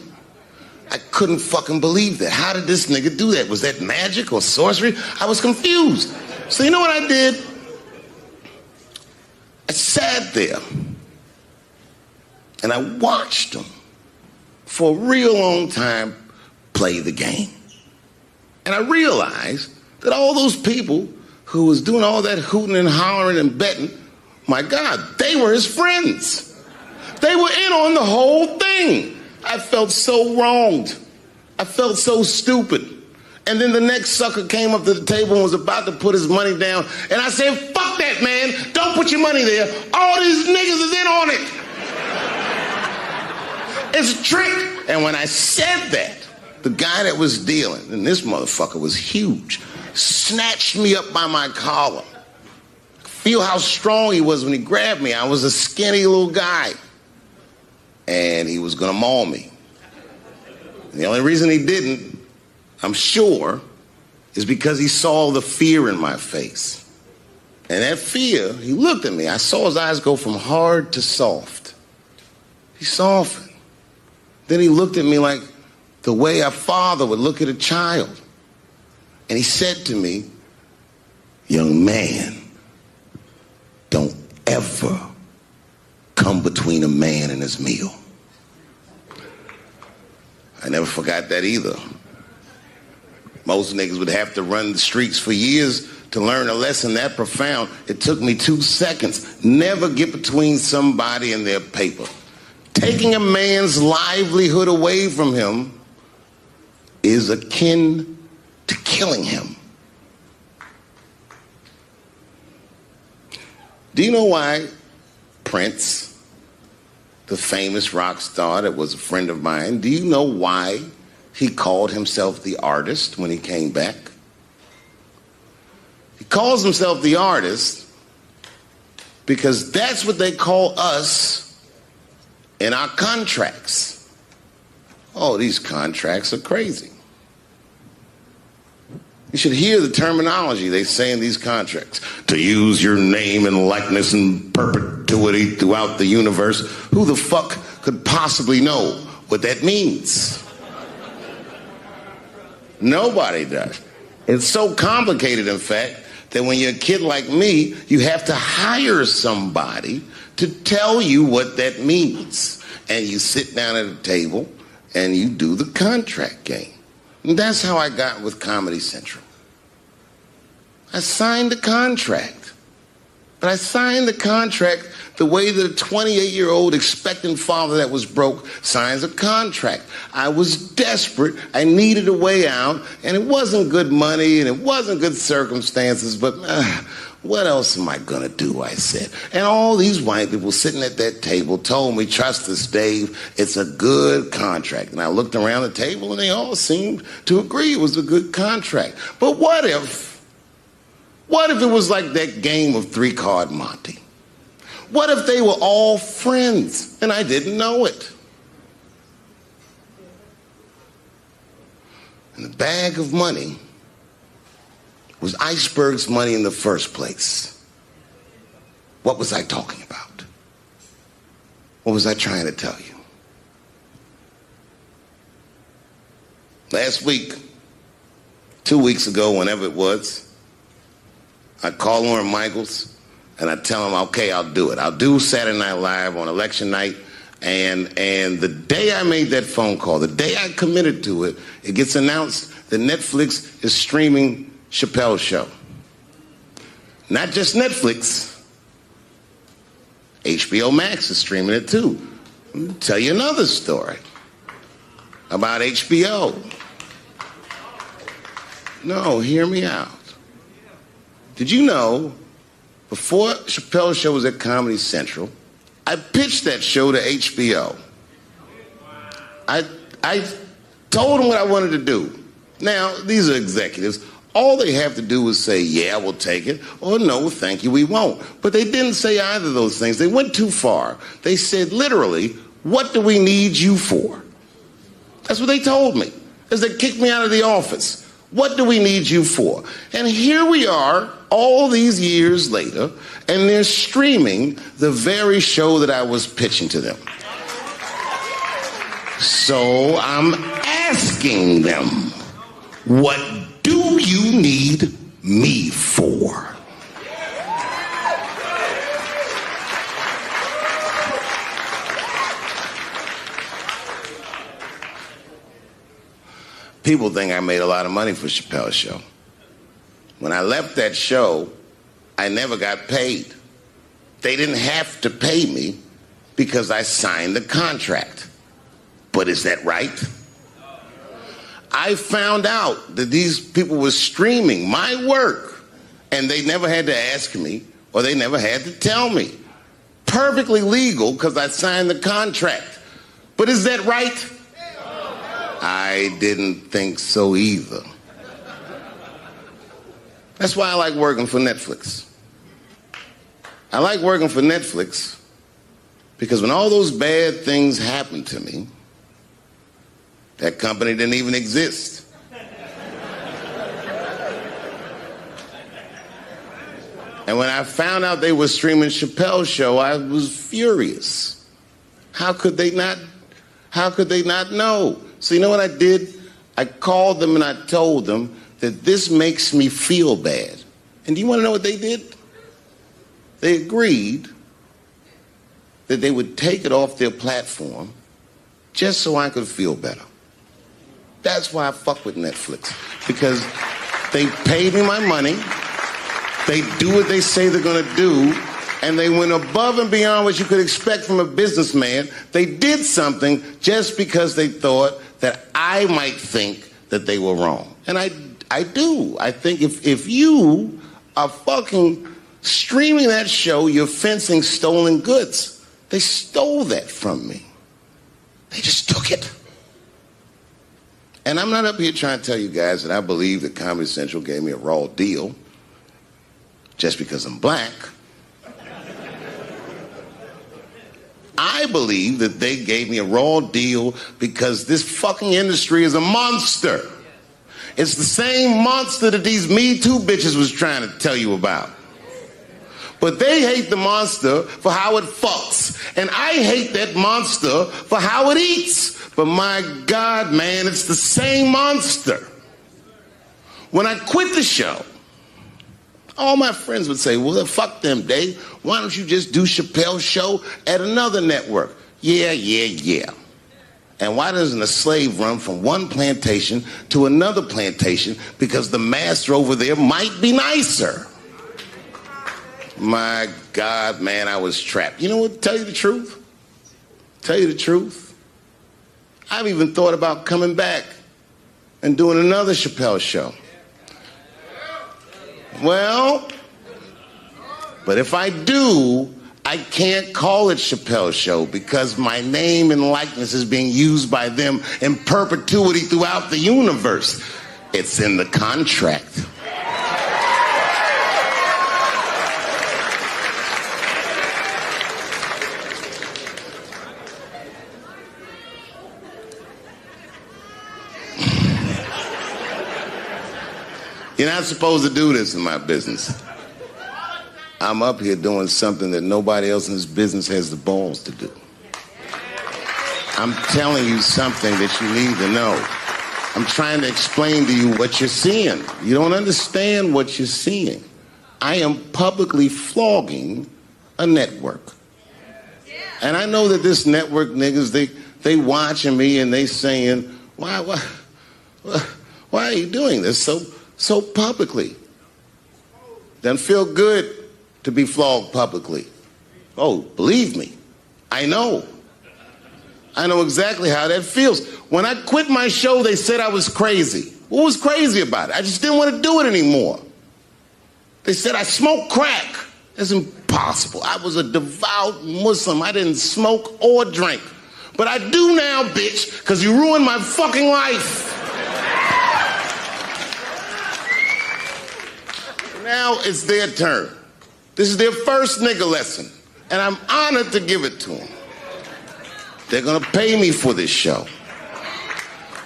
I couldn't fucking believe that. How did this nigga do that? Was that magic or sorcery? I was confused. So you know what I did? I sat there and I watched him for a real long time play the game. And I realized that all those people who was doing all that hooting and hollering and betting, my God, they were his friends. They were in on the whole thing. I felt so wronged. I felt so stupid. And then the next sucker came up to the table and was about to put his money down. And I said, fuck that, man. Don't put your money there. All these niggas is in on it. It's a trick. And when I said that, the guy that was dealing, and this motherfucker was huge, snatched me up by my collar. Feel how strong he was when he grabbed me. I was a skinny little guy. And he was gonna maul me. And the only reason he didn't, I'm sure, is because he saw the fear in my face. And that fear, he looked at me. I saw his eyes go from hard to soft. He softened. Then he looked at me like the way a father would look at a child. And he said to me, young man, don't ever come between a man and his meal. I never forgot that either. Most niggas would have to run the streets for years to learn a lesson that profound. It took me 2 seconds. Never get between somebody and their paper. Taking a man's livelihood away from him is akin to killing him. Do you know why Prince, the famous rock star that was a friend of mine, do you know why he called himself the artist when he came back? He calls himself the artist because that's what they call us in our contracts. Oh, these contracts are crazy. You should hear the terminology they say in these contracts. To use your name and likeness in perpetuity throughout the universe. Who the fuck could possibly know what that means? Nobody does. It's so complicated, in fact, that when you're a kid like me, you have to hire somebody to tell you what that means. And you sit down at a table and you do the contract game. And that's how I got with Comedy Central. I signed the contract. But I signed the contract the way that a 28-year-old expectant father that was broke signs a contract. I was desperate. I needed a way out, and it wasn't good money, and it wasn't good circumstances, but what else am I gonna do, I said. And all these white people sitting at that table told me, trust us, Dave, it's a good contract. And I looked around the table, and they all seemed to agree it was a good contract. But what if it was like that game of three-card Monte? What if they were all friends and I didn't know it? And the bag of money was Iceberg's money in the first place. What was I talking about? What was I trying to tell you? Last week, 2 weeks ago, whenever it was, I call Lauren Michaels and I tell him, okay, I'll do it. I'll do Saturday Night Live on election night. And the day I made that phone call, the day I committed to it, it gets announced that Netflix is streaming Chappelle's show. Not just Netflix. HBO Max is streaming it too. I'll tell you another story about HBO. No, hear me out. Did you know, before Chappelle's show was at Comedy Central, I pitched that show to HBO. I told them what I wanted to do. Now, these are executives. All they have to do is say, yeah, we'll take it, or no, thank you, we won't. But they didn't say either of those things. They went too far. They said, literally, what do we need you for? That's what they told me, as they kicked me out of the office. What do we need you for? And here we are, all these years later, and they're streaming the very show that I was pitching to them. So I'm asking them, what do you need me for? People think I made a lot of money for Chappelle's show. When I left that show, I never got paid. They didn't have to pay me because I signed the contract. But is that right? I found out that these people were streaming my work, and they never had to ask me, or they never had to tell me. Perfectly legal because I signed the contract. But is that right? I didn't think so either. That's why I like working for Netflix. I like working for Netflix because when all those bad things happened to me, that company didn't even exist. And when I found out they were streaming Chappelle's show, I was furious. How could they not know? So you know what I did? I called them and I told them that this makes me feel bad. And do you want to know what they did? They agreed that they would take it off their platform just so I could feel better. That's why I fuck with Netflix. Because they paid me my money, they do what they say they're gonna do, and they went above and beyond what you could expect from a businessman. They did something just because they thought that I might think that they were wrong. And I do. I think if you are fucking streaming that show, you're fencing stolen goods. They stole that from me. They just took it. And I'm not up here trying to tell you guys that I believe that Comedy Central gave me a raw deal just because I'm black. I believe that they gave me a raw deal because this fucking industry is a monster. It's the same monster that these Me Too bitches was trying to tell you about. But they hate the monster for how it fucks. And I hate that monster for how it eats. But my God, man, it's the same monster. When I quit the show, all my friends would say, well, fuck them, Dave. Why don't you just do Chappelle's show at another network? Yeah. And why doesn't a slave run from one plantation to another plantation? Because the master over there might be nicer. My God, man, I was trapped. You know what, tell you the truth? I've even thought about coming back and doing another Chappelle show. Well, but if I do, I can't call it Chappelle's show because my name and likeness is being used by them in perpetuity throughout the universe. It's in the contract. You're not supposed to do this in my business. I'm up here doing something that nobody else in this business has the balls to do. I'm telling you something that you need to know. I'm trying to explain to you what you're seeing. You don't understand what you're seeing. I am publicly flogging a network. And I know that this network niggas, they watching me and they saying, why are you doing this so publicly? Doesn't feel good to be flogged publicly. Oh, believe me, I know. I know exactly how that feels. When I quit my show, they said I was crazy. What was crazy about it? I just didn't want to do it anymore. They said I smoked crack. That's impossible. I was a devout Muslim. I didn't smoke or drink. But I do now, bitch, because you ruined my fucking life. Now it's their turn. This is their first nigga lesson, and I'm honored to give it to them. They're gonna pay me for this show.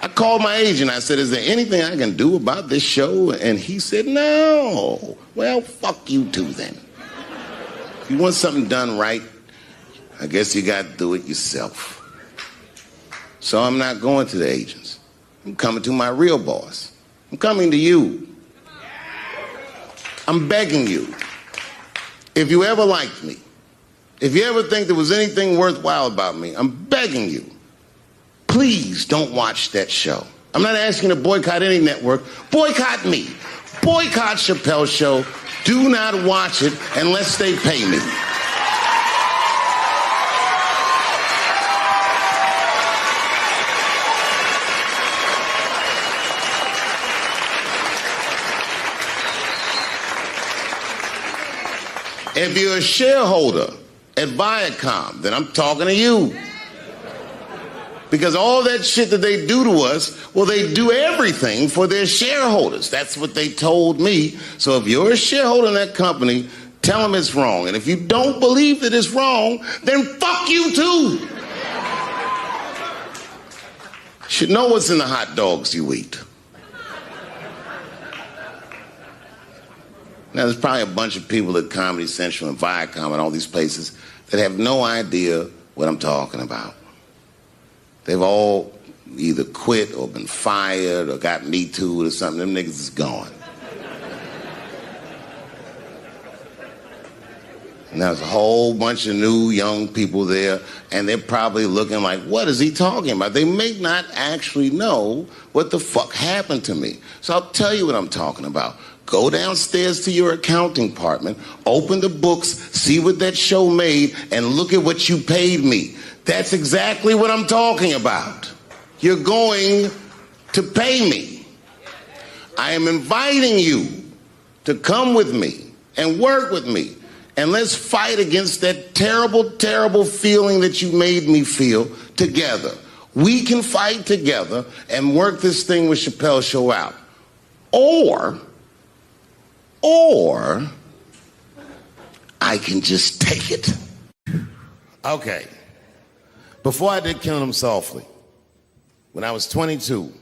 I called my agent. I said, is there anything I can do about this show? And he said, no. Well, fuck you too then. If you want something done right, I guess you gotta do it yourself. So I'm not going to the agents. I'm coming to my real boss. I'm coming to you. I'm begging you. If you ever liked me, if you ever think there was anything worthwhile about me, I'm begging you, please don't watch that show. I'm not asking you to boycott any network. Boycott me. Boycott Chappelle's show. Do not watch it unless they pay me. If you're a shareholder at Viacom, then I'm talking to you. Because all that shit that they do to us, well, they do everything for their shareholders. That's what they told me. So if you're a shareholder in that company, tell them it's wrong. And if you don't believe that it's wrong, then fuck you too. You should know what's in the hot dogs you eat. Now, there's probably a bunch of people at Comedy Central and Viacom and all these places that have no idea what I'm talking about. They've all either quit or been fired or got Me Too'd or something. Them niggas is gone. And there's a whole bunch of new young people there, and they're probably looking like, what is he talking about? They may not actually know what the fuck happened to me. So I'll tell you what I'm talking about. Go downstairs to your accounting department, open the books, see what that show made, and look at what you paid me. That's exactly what I'm talking about. You're going to pay me. I am inviting you to come with me and work with me. And let's fight against that terrible, terrible feeling that you made me feel together. We can fight together and work this thing with Chappelle's show out. Or I can just take it. Okay. Before I did Killing Them Softly, when I was 22,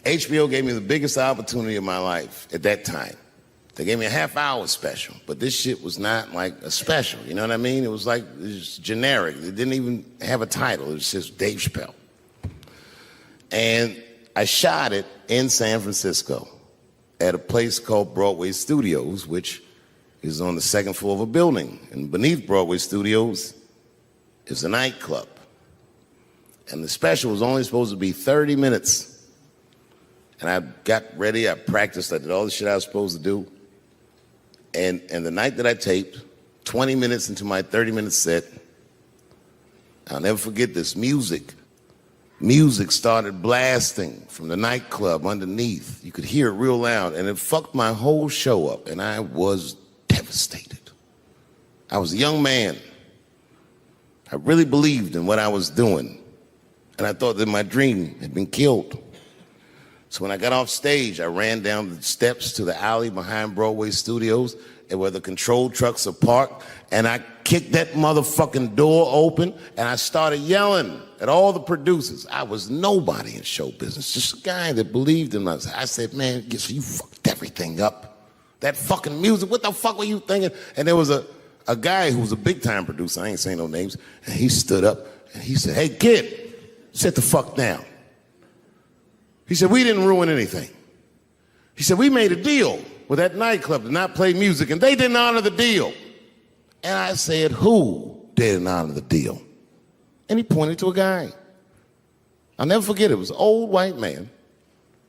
HBO gave me the biggest opportunity of my life at that time. They gave me a half-hour special, but this shit was not like a special, you know what I mean? It was like, it was generic. It didn't even have a title. It was just Dave Chappelle. And I shot it in San Francisco. at a place called Broadway Studios, which is on the second floor of a building. And beneath Broadway Studios is a nightclub. And the special was only supposed to be 30 minutes. And I got ready, I practiced, I did all the shit I was supposed to do. And the night that I taped, 20 minutes into my 30-minute set, I'll never forget this, music started blasting from the nightclub underneath. You could hear it real loud, and it fucked my whole show up, and I was devastated. I was a young man. I really believed in what I was doing, and I thought that my dream had been killed. So when I got off stage, I ran down the steps to the alley behind Broadway Studios, and where the control trucks are parked, and I kicked that motherfucking door open, and I started yelling at all the producers. I was nobody in show business, just a guy that believed in us. I said, man, you fucked everything up. That fucking music, what the fuck were you thinking? And there was a guy who was a big-time producer, I ain't saying no names, and he stood up, and he said, hey, kid, sit the fuck down. He said, we didn't ruin anything. He said, we made a deal with that nightclub to not play music, and they didn't honor the deal. And I said, who didn't honor the deal? And he pointed to a guy. I'll never forget it. It was an old white man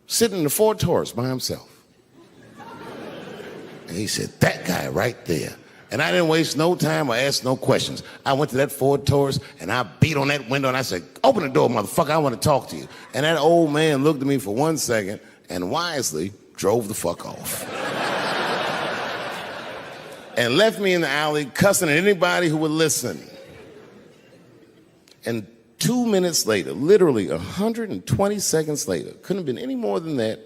sitting in the Ford Taurus by himself. And he said, that guy right there. And I didn't waste no time or ask no questions. I went to that Ford Taurus, and I beat on that window, and I said, open the door, motherfucker, I want to talk to you. And that old man looked at me for 1 second and wisely drove the fuck off. And left me in the alley cussing at anybody who would listen. And 2 minutes later, literally 120 seconds later, couldn't have been any more than that,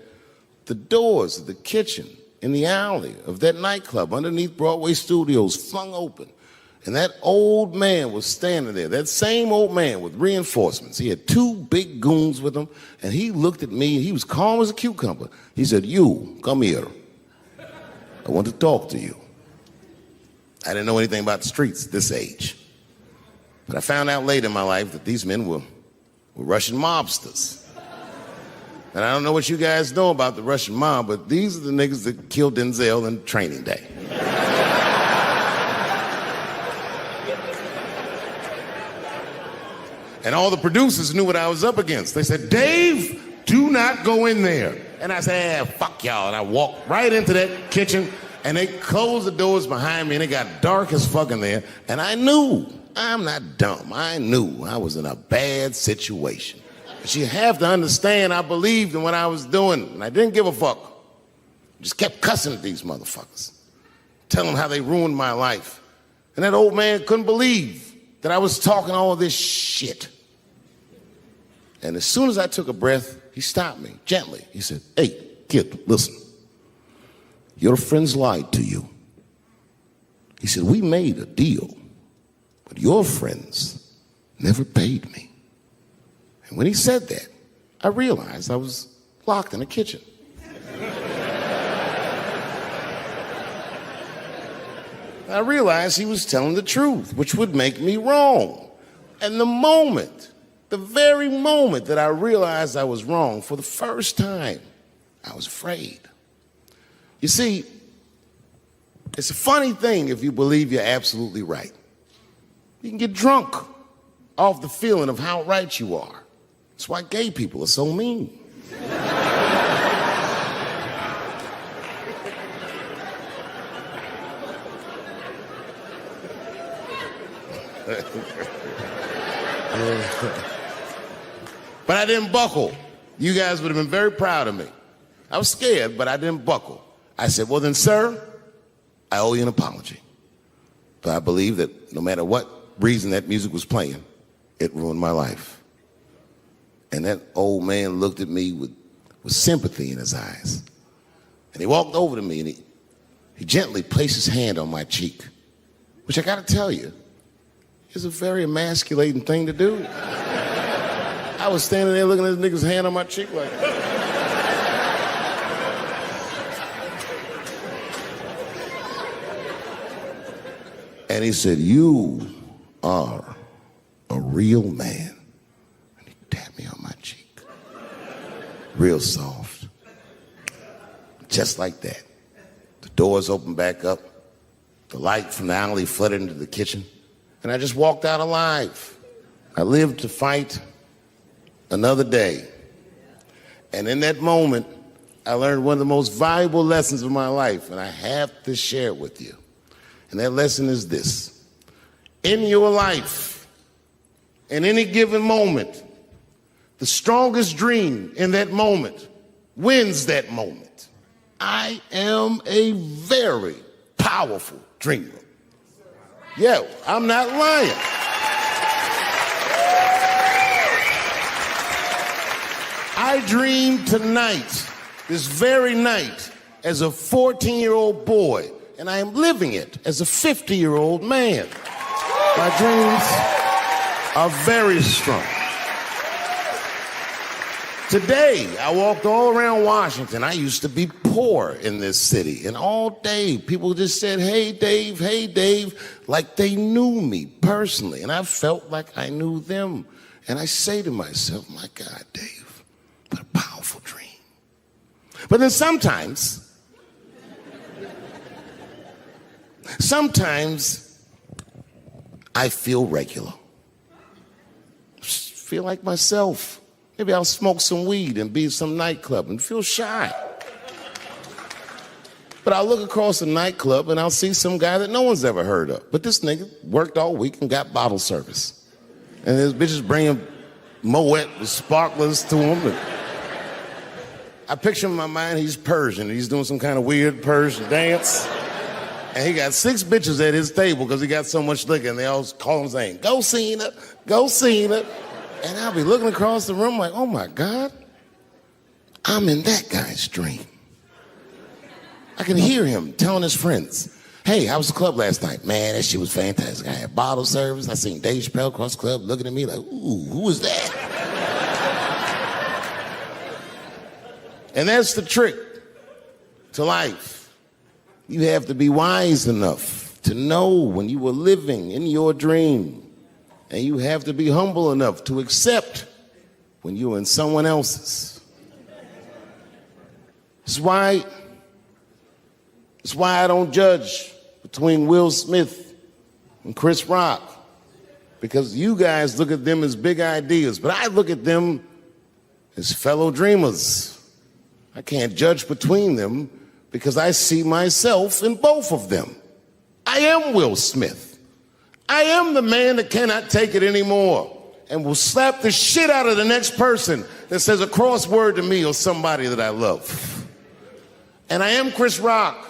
the doors of the kitchen in the alley of that nightclub underneath Broadway Studios flung open. And that old man was standing there, that same old man with reinforcements. He had 2 big goons with him, and he looked at me, he was calm as a cucumber. He said, you, come here. I want to talk to you. I didn't know anything about the streets at this age. But I found out later in my life that these men were Russian mobsters. And I don't know what you guys know about the Russian mob, but these are the niggas that killed Denzel in Training Day. And all the producers knew what I was up against. They said, Dave, do not go in there. And I said, fuck y'all. And I walked right into that kitchen, and they closed the doors behind me, and it got dark as fuck in there. And I knew, I'm not dumb, I knew I was in a bad situation. But you have to understand, I believed in what I was doing, and I didn't give a fuck. I just kept cussing at these motherfuckers, telling them how they ruined my life. And that old man couldn't believe that I was talking all this shit. And as soon as I took a breath, he stopped me gently. He said, hey, kid, listen. Your friends lied to you. He said, we made a deal, but your friends never paid me. And when he said that, I realized I was locked in a kitchen. I realized he was telling the truth, which would make me wrong. And the very moment that I realized I was wrong, for the first time, I was afraid. You see, it's a funny thing if you believe you're absolutely right. You can get drunk off the feeling of how right you are. That's why gay people are so mean. But I didn't buckle. You guys would have been very proud of me. I was scared, but I didn't buckle. I said, well then, sir, I owe you an apology. But I believe that no matter what reason that music was playing, it ruined my life. And that old man looked at me with sympathy in his eyes. And he walked over to me and he gently placed his hand on my cheek, which I gotta tell you, is a very emasculating thing to do. I was standing there looking at this nigga's hand on my cheek like, and he said, you are a real man. And he tapped me on my cheek, real soft. just like that. The doors opened back up. The light from the alley flooded into the kitchen. And I just walked out alive. I lived to fight another day. And in that moment, I learned one of the most valuable lessons of my life, and I have to share it with you. And that lesson is this. In your life, in any given moment, the strongest dream in that moment wins that moment. I am a very powerful dreamer. Yeah, I'm not lying. I dreamed tonight, this very night, as a 14-year-old boy, and I am living it as a 50-year-old man. My dreams are very strong. Today, I walked all around Washington. I used to be poor in this city, and all day people just said, hey, Dave, like they knew me personally, and I felt like I knew them. And I say to myself, my God, Dave, what a powerful dream. But then sometimes I feel regular. Feel like myself. Maybe I'll smoke some weed and be at some nightclub and feel shy. But I'll look across the nightclub and I'll see some guy that no one's ever heard of. But this nigga worked all week and got bottle service. And his bitches bringing Moet with sparklers to him. And I picture in my mind he's Persian. He's doing some kind of weird Persian dance. And he got 6 bitches at his table because he got so much liquor, and they all call him saying, go Cena, go Cena. And I'll be looking across the room like, oh my God, I'm in that guy's dream. I can hear him telling his friends, hey, how was the club last night? Man, that shit was fantastic. I had bottle service. I seen Dave Chappelle across the club looking at me like, ooh, who was that? And that's the trick to life. You have to be wise enough to know when you were living in your dream. And you have to be humble enough to accept when you're in someone else's. It's why I don't judge between Will Smith and Chris Rock. Because you guys look at them as big ideas, but I look at them as fellow dreamers. I can't judge between them because I see myself in both of them. I am Will Smith. I am the man that cannot take it anymore and will slap the shit out of the next person that says a cross word to me or somebody that I love. And I am Chris Rock.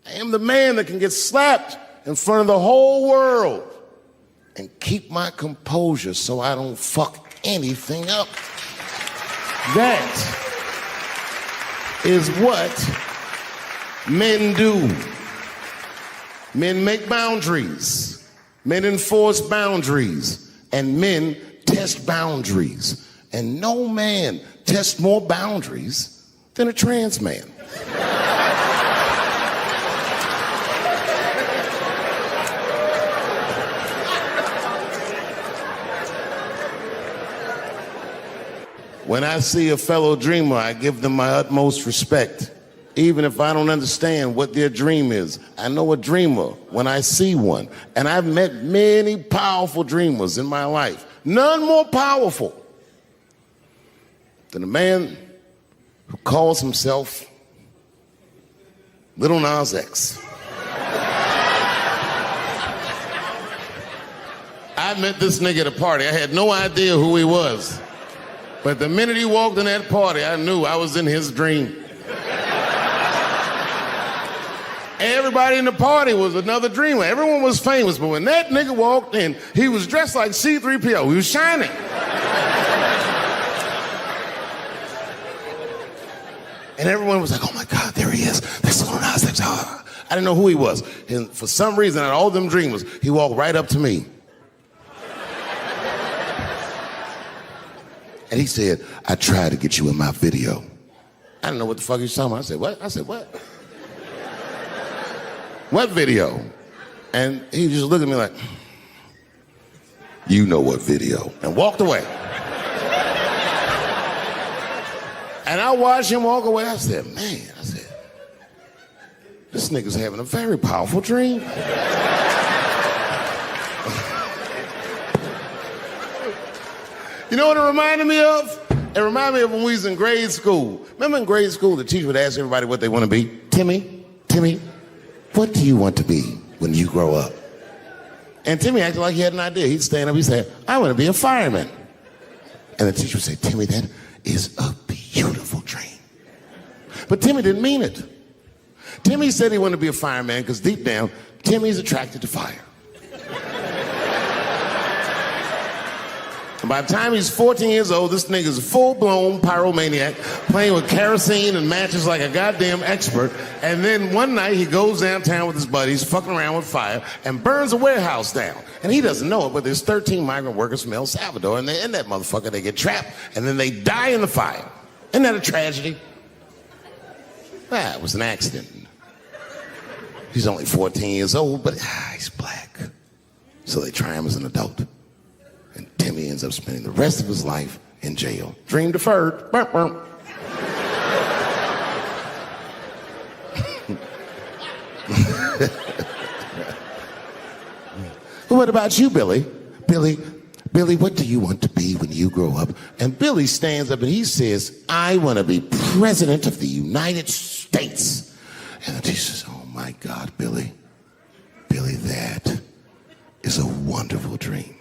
I am the man that can get slapped in front of the whole world and keep my composure so I don't fuck anything up. That is what men do. Men make boundaries. Men enforce boundaries. And men test boundaries. And no man tests more boundaries than a trans man. When I see a fellow dreamer, I give them my utmost respect. Even if I don't understand what their dream is. I know a dreamer when I see one. And I've met many powerful dreamers in my life. None more powerful than a man who calls himself Little Nas X. I met this nigga at a party. I had no idea who he was. But the minute he walked in that party, I knew I was in his dream. Everybody in the party was another dreamer. Everyone was famous, but when that nigga walked in, he was dressed like C-3PO. He was shining. And everyone was like, oh my God, there he is. That's Lil Nas X. I didn't know who he was. And for some reason, out of all them dreamers, he walked right up to me. And he said, I tried to get you in my video. I didn't know what the fuck he was talking about. I said, what? I said, what? What video? And he just looked at me like, you know what video, and walked away. And I watched him walk away. I said, man, this nigga's having a very powerful dream. You know what it reminded me of? It reminded me of when we was in grade school. Remember in grade school, the teacher would ask everybody what they want to be? Timmy, what do you want to be when you grow up? And Timmy acted like he had an idea. He'd stand up, he'd say, I want to be a fireman. And the teacher would say, Timmy, that is a beautiful dream. But Timmy didn't mean it. Timmy said he wanted to be a fireman because deep down, Timmy's attracted to fire. And by the time he's 14 years old, this nigga's a full-blown pyromaniac, playing with kerosene and matches like a goddamn expert. And then one night he goes downtown with his buddies, fucking around with fire, and burns a warehouse down. And he doesn't know it, but there's 13 migrant workers from El Salvador, and they're in that motherfucker. They get trapped, and then they die in the fire. Isn't that a tragedy? It was an accident. He's only 14 years old, but he's black. So they try him as an adult. And Timmy ends up spending the rest of his life in jail. Dream deferred. Burp, burp. What about you, Billy? Billy, what do you want to be when you grow up? And Billy stands up and he says, I want to be president of the United States. And the teacher says, oh my God, Billy, that is a wonderful dream.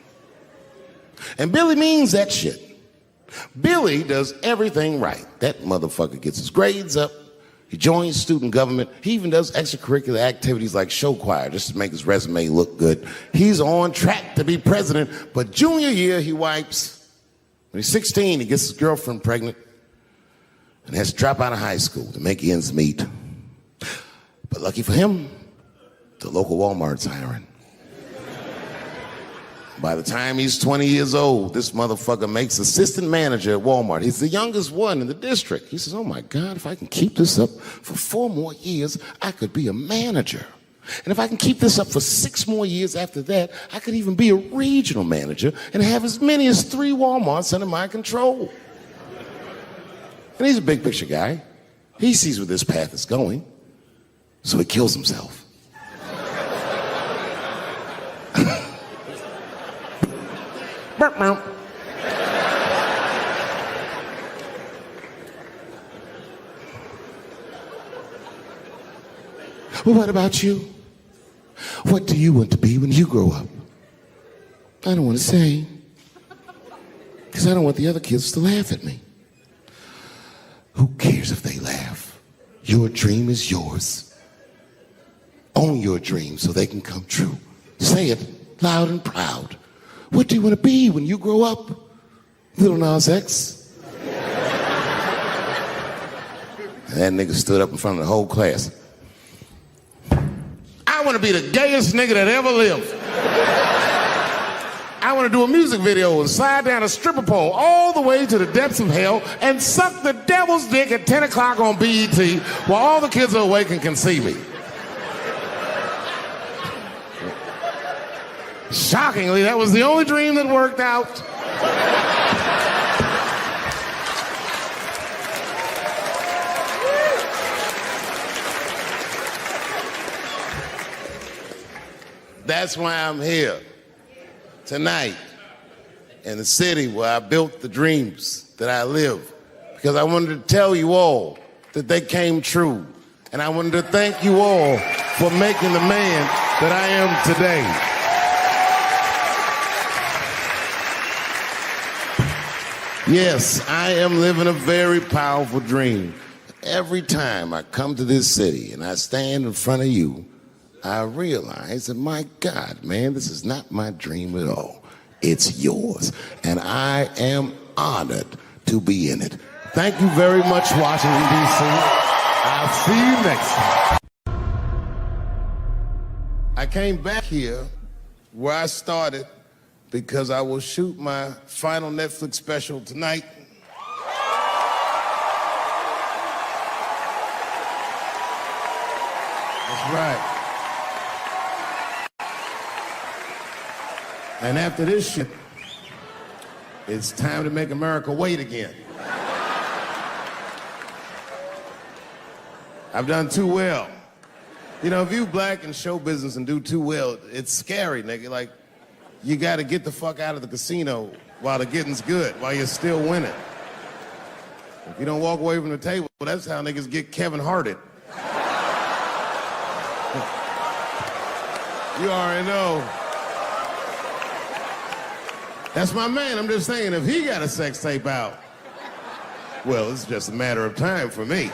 And Billy means that shit. Billy does everything right. That motherfucker gets his grades up. He joins student government. He even does extracurricular activities like show choir just to make his resume look good. He's on track to be president, but junior year he wipes. When he's 16, he gets his girlfriend pregnant and has to drop out of high school to make ends meet. But lucky for him, the local Walmart's hiring. By the time he's 20 years old, this motherfucker makes assistant manager at Walmart. He's the youngest one in the district. He says, oh my God, if I can keep this up for 4 more years, I could be a manager. And if I can keep this up for 6 more years after that, I could even be a regional manager and have as many as 3 Walmarts under my control. And he's a big picture guy. He sees where this path is going, so he kills himself. Burp, burp. Well, what about you? What do you want to be when you grow up? I don't want to say, because I don't want the other kids to laugh at me. Who cares if they laugh? Your dream is yours. Own your dream so they can come true. Say it loud and proud. What do you want to be when you grow up? Little Nas X. And that nigga stood up in front of the whole class. I want to be the gayest nigga that ever lived. I want to do a music video and slide down a stripper pole all the way to the depths of hell and suck the devil's dick at 10 o'clock on BET while all the kids are awake and can see me. Shockingly, that was the only dream that worked out. That's why I'm here tonight in the city where I built the dreams that I live. Because I wanted to tell you all that they came true. And I wanted to thank you all for making the man that I am today. Yes, I am living a very powerful dream. Every time I come to this city and I stand in front of you, I realize that, my God, man, this is not my dream at all. It's yours. And I am honored to be in it. Thank you very much, Washington, D.C. I'll see you next time. I came back here where I started because I will shoot my final Netflix special tonight. That's right. And after this shit, it's time to make America wait again. I've done too well. You know, if you black in show business and do too well, it's scary, nigga. Like, you gotta get the fuck out of the casino while the getting's good, while you're still winning. If you don't walk away from the table, that's how niggas get Kevin Harted. You already know. That's my man. I'm just saying, if he got a sex tape out, well, it's just a matter of time for me.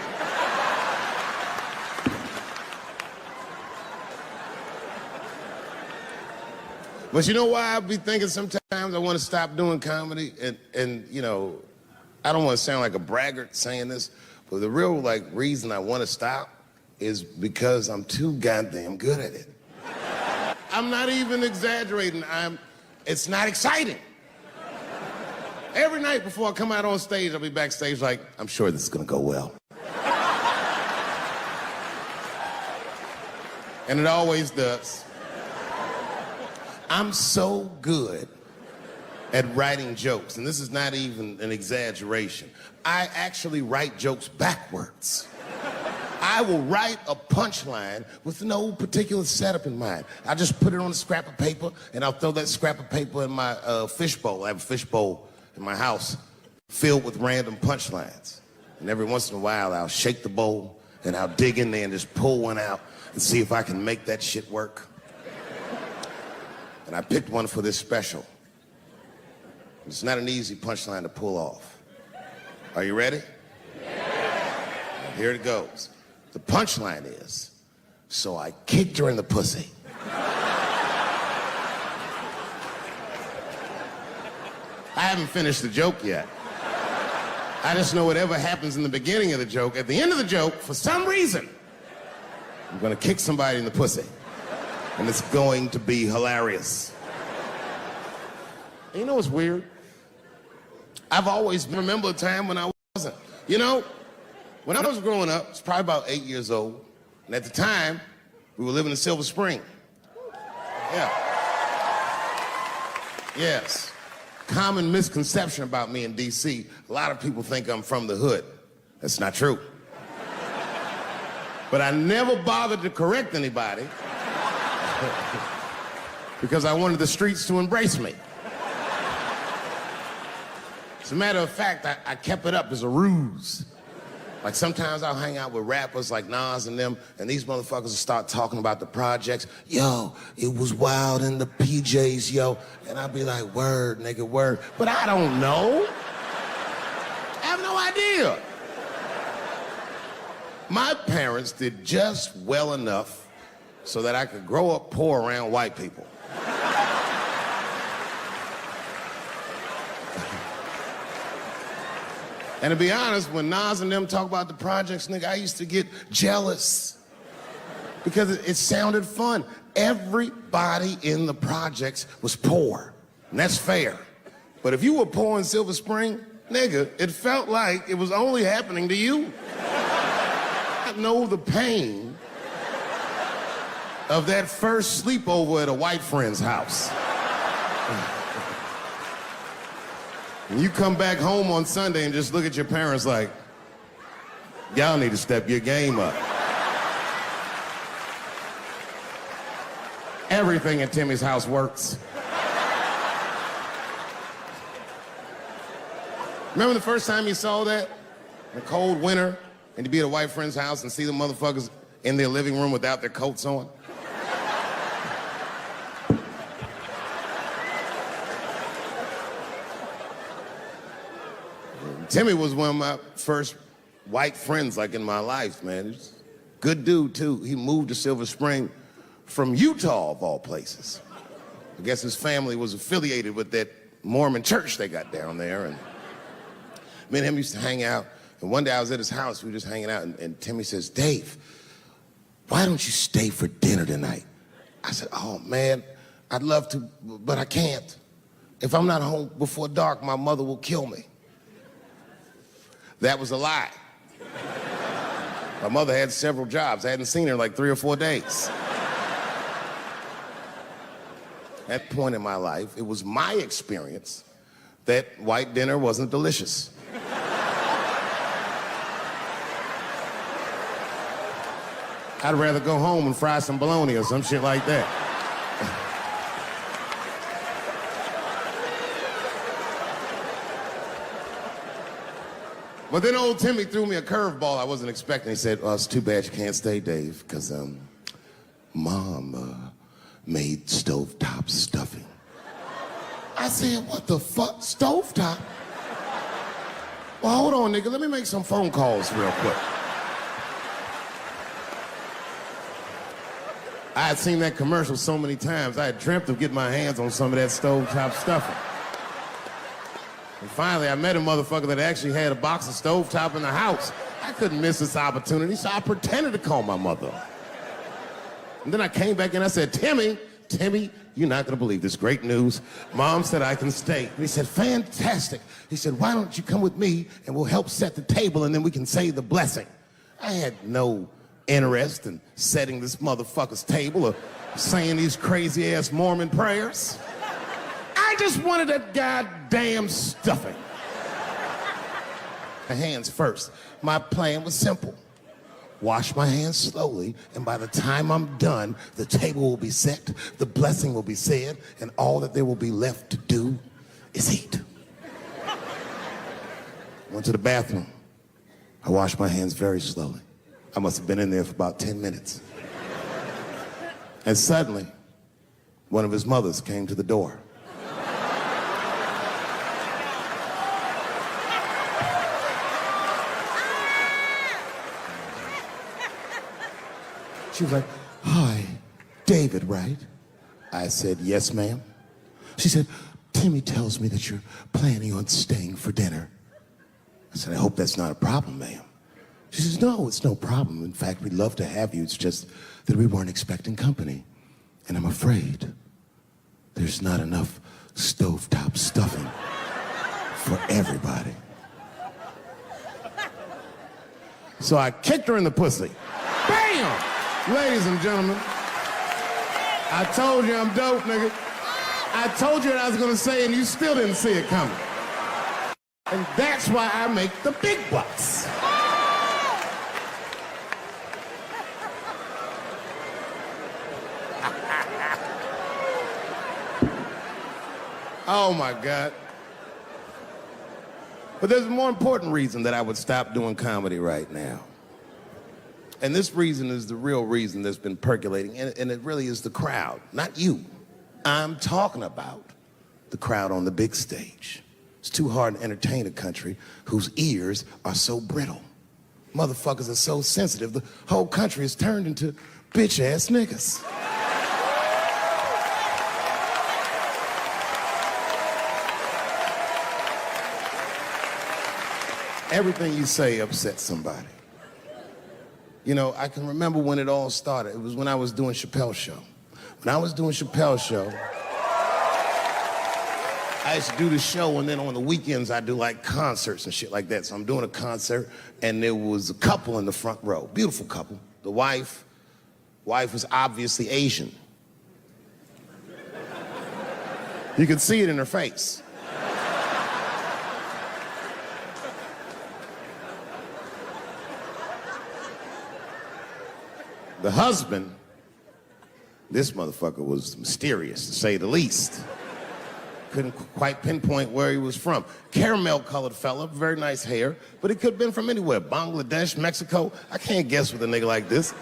But you know why I be thinking sometimes I want to stop doing comedy? And you know, I don't want to sound like a braggart saying this, but the real like reason I want to stop is because I'm too goddamn good at it. I'm not even exaggerating. It's not exciting. Every night before I come out on stage, I'll be backstage like, I'm sure this is gonna go well. And it always does. I'm so good at writing jokes, and this is not even an exaggeration. I actually write jokes backwards. I will write a punchline with no particular setup in mind. I just put it on a scrap of paper, and I'll throw that scrap of paper in my fishbowl. I have a fishbowl in my house filled with random punchlines. And every once in a while, I'll shake the bowl, and I'll dig in there and just pull one out and see if I can make that shit work. And I picked one for this special. It's not an easy punchline to pull off. Are you ready? Yeah. Here it goes. The punchline is, so I kicked her in the pussy. I haven't finished the joke yet. I just know whatever happens in the beginning of the joke, at the end of the joke, for some reason, I'm gonna kick somebody in the pussy. And it's going to be hilarious. And you know what's weird? I've always remember a time when I wasn't. You know, when I was growing up, I was probably about 8 years old, and at the time, we were living in Silver Spring. Yeah. Yes. Common misconception about me in D.C. A lot of people think I'm from the hood. That's not true. But I never bothered to correct anybody because I wanted the streets to embrace me. As a matter of fact, I kept it up as a ruse. Like sometimes I'll hang out with rappers like Nas and them, and these motherfuckers will start talking about the projects. Yo, it was wild in the PJs, yo. And I'll be like, word, nigga, word. But I don't know. I have no idea. My parents did just well enough so that I could grow up poor around white people. And to be honest, when Nas and them talk about the projects, nigga, I used to get jealous because it sounded fun. Everybody in the projects was poor, and that's fair. But if you were poor in Silver Spring, nigga, it felt like it was only happening to you. I know the pain of that first sleepover at a white friend's house. And you come back home on Sunday and just look at your parents like, y'all need to step your game up. Everything at Timmy's house works. Remember the first time you saw that? In a cold winter, and you'd be at a white friend's house and see the motherfuckers in their living room without their coats on? Timmy was one of my first white friends, like, in my life, man. He's a good dude, too. He moved to Silver Spring from Utah, of all places. I guess his family was affiliated with that Mormon church they got down there. And me and him used to hang out. And one day I was at his house, we were just hanging out, and Timmy says, Dave, why don't you stay for dinner tonight? I said, oh, man, I'd love to, but I can't. If I'm not home before dark, my mother will kill me. That was a lie. My mother had several jobs. I hadn't seen her in like 3 or 4 days. At that point in my life, it was my experience that white dinner wasn't delicious. I'd rather go home and fry some bologna or some shit like that. But then old Timmy threw me a curveball I wasn't expecting. He said, "Oh, it's too bad you can't stay, Dave, because Mom made stovetop stuffing." I said, "What the fuck? Stovetop?" Well, hold on, nigga. Let me make some phone calls real quick. I had seen that commercial so many times. I had dreamt of getting my hands on some of that stovetop stuffing. And finally, I met a motherfucker that actually had a box of stovetop in the house. I couldn't miss this opportunity, so I pretended to call my mother. And then I came back and I said, Timmy, you're not gonna believe this great news. Mom said I can stay. And he said, fantastic. He said, why don't you come with me and we'll help set the table and then we can say the blessing. I had no interest in setting this motherfucker's table or saying these crazy ass Mormon prayers. I just wanted that goddamn stuffing. My hands first. My plan was simple. Wash my hands slowly, and by the time I'm done, the table will be set, the blessing will be said, and all that there will be left to do is eat. Went to the bathroom. I washed my hands very slowly. I must have been in there for about 10 minutes. And suddenly, one of his mothers came to the door. She was like, hi, David, right? I said, yes, ma'am. She said, Timmy tells me that you're planning on staying for dinner. I said, I hope that's not a problem, ma'am. She says, no, it's no problem. In fact, we'd love to have you. It's just that we weren't expecting company. And I'm afraid there's not enough stovetop stuffing for everybody. So I kicked her in the pussy. Bam! Ladies and gentlemen, I told you I'm dope, nigga. I told you what I was gonna say and you still didn't see it coming. And that's why I make the big bucks. Oh my God. But there's a more important reason that I would stop doing comedy right now. And this reason is the real reason that's been percolating, and it really is the crowd, not you. I'm talking about the crowd on the big stage. It's too hard to entertain a country whose ears are so brittle. Motherfuckers are so sensitive, the whole country is turned into bitch-ass niggas. Everything you say upsets somebody. You know, I can remember when it all started. It was when I was doing Chappelle show. When I was doing Chappelle show, I used to do the show, and then on the weekends I do like concerts and shit like that. So I'm doing a concert, and there was a couple in the front row, beautiful couple. The wife was obviously Asian. You could see it in her face. The husband, this motherfucker was mysterious, to say the least. Couldn't quite pinpoint where he was from. Caramel-colored fella, very nice hair, but he could have been from anywhere. Bangladesh, Mexico. I can't guess with a nigga like this.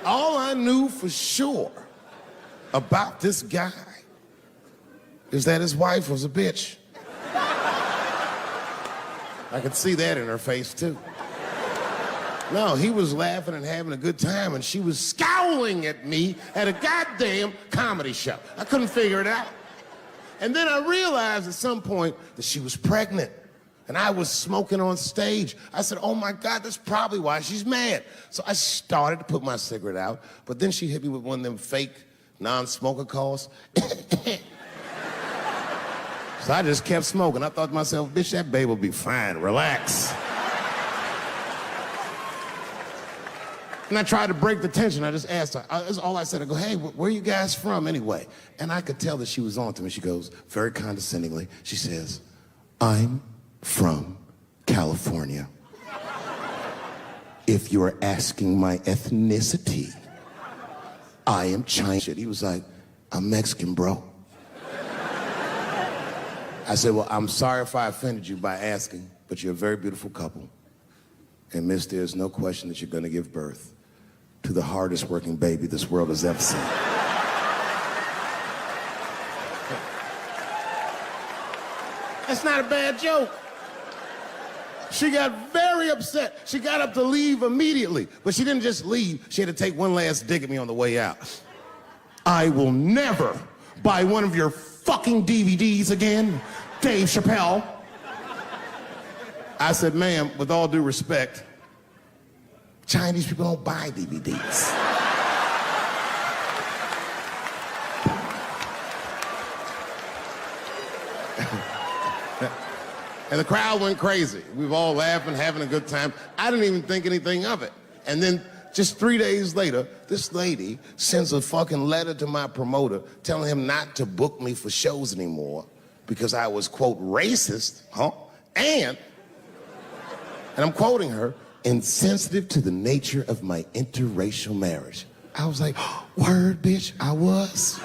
All I knew for sure about this guy is that his wife was a bitch. I could see that in her face, too. No, he was laughing and having a good time, and she was scowling at me at a goddamn comedy show. I couldn't figure it out. And then I realized at some point that she was pregnant, and I was smoking on stage. I said, oh my God, that's probably why she's mad. So I started to put my cigarette out, but then she hit me with one of them fake non-smoker calls. So I just kept smoking. I thought to myself, bitch, that babe will be fine, relax. And I tried to break the tension. I just asked her. That's all I said. I go, hey, where are you guys from anyway? And I could tell that she was on to me. She goes, very condescendingly, she says, I'm from California. if you're asking my ethnicity, I am Chinese. He was like, I'm Mexican, bro. I said, well, I'm sorry if I offended you by asking, but you're a very beautiful couple. And miss, there's no question that you're gonna give birth to the hardest working baby this world has ever seen. That's not a bad joke. She got very upset. She got up to leave immediately, but she didn't just leave. She had to take one last dig at me on the way out. I will never buy one of your fucking DVDs again, Dave Chappelle. I said, ma'am, with all due respect, Chinese people don't buy DVDs. And the crowd went crazy. We were all laughing, having a good time. I didn't even think anything of it. And then just 3 days later, this lady sends a fucking letter to my promoter telling him not to book me for shows anymore because I was, quote, racist, and I'm quoting her, insensitive to the nature of my interracial marriage. I was like, word, bitch, I was.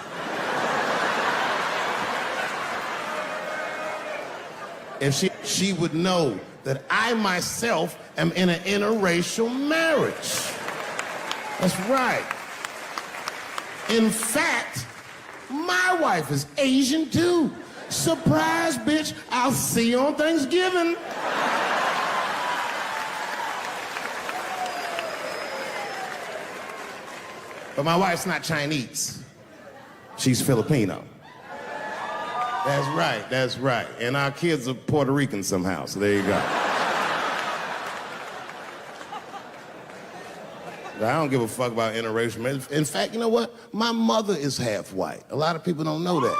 If she would know that I myself am in an interracial marriage. That's right. In fact, my wife is Asian too. Surprise, bitch, I'll see you on Thanksgiving. But my wife's not Chinese. She's Filipino. That's right. And our kids are Puerto Rican somehow, so there you go. But I don't give a fuck about interracial marriage. In fact, you know what? My mother is half white. A lot of people don't know that.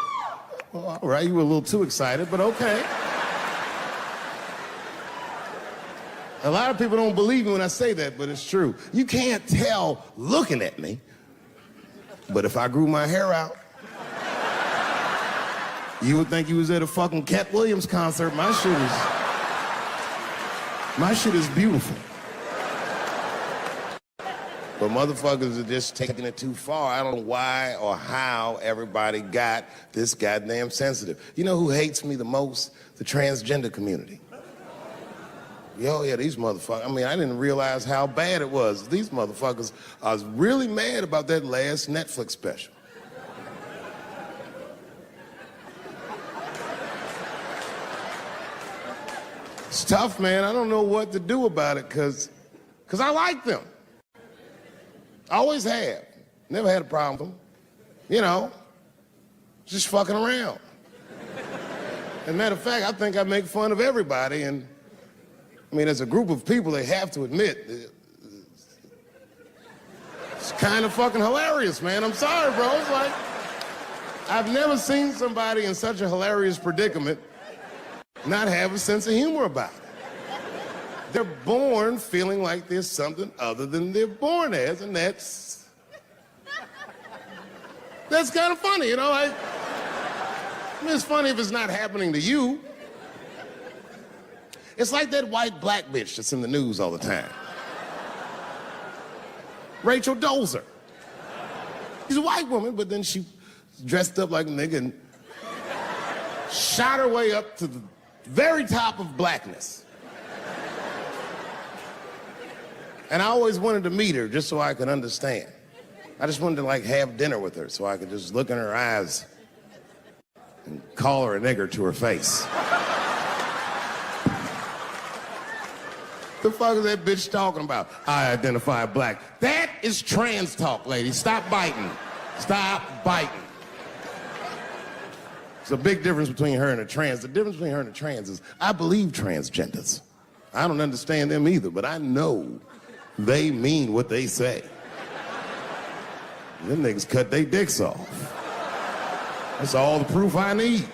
Well, all right, you were a little too excited, but okay. A lot of people don't believe me when I say that, but it's true. You can't tell looking at me, but if I grew my hair out, you would think you was at a fucking Cat Williams concert. My shit is beautiful. But motherfuckers are just taking it too far. I don't know why or how everybody got this goddamn sensitive. You know who hates me the most? The transgender community. Yo, yeah, these motherfuckers. I mean, I didn't realize how bad it was. These motherfuckers are really mad about that last Netflix special. It's tough, man. I don't know what to do about it because I like them. I always have. Never had a problem with them. You know, just fucking around. As a matter of fact, I think I make fun of everybody. And I mean, as a group of people, they have to admit, it's kind of fucking hilarious, man. I'm sorry, bro. It's like, I've never seen somebody in such a hilarious predicament not have a sense of humor about it. They're born feeling like there's something other than they're born as, and that's kind of funny, you know? I mean, it's funny if it's not happening to you. It's like that white black bitch that's in the news all the time. Rachel Dolezal. She's a white woman, but then she dressed up like a nigga and shot her way up to the very top of blackness. And I always wanted to meet her just so I could understand. I just wanted to like have dinner with her so I could just look in her eyes and call her a nigger to her face. The fuck is that bitch talking about? I identify black. That is trans talk, lady. Stop biting. Stop biting. There's a big difference between her and a trans. The difference between her and a trans is I believe transgenders. I don't understand them either, but I know they mean what they say. Them niggas cut their dicks off. That's all the proof I need.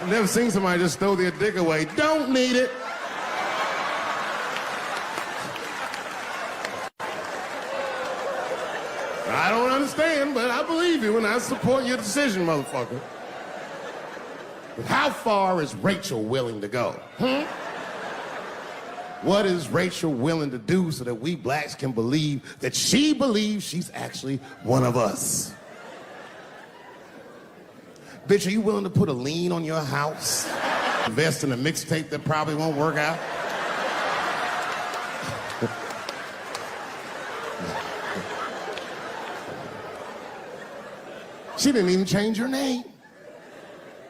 I've never seen somebody just throw their dick away. Don't need it. I don't understand, but I believe you and I support your decision, motherfucker. But how far is Rachel willing to go? What is Rachel willing to do so that we blacks can believe that she believes she's actually one of us? Bitch, are you willing to put a lien on your house? Invest in a mixtape that probably won't work out? She didn't even change her name.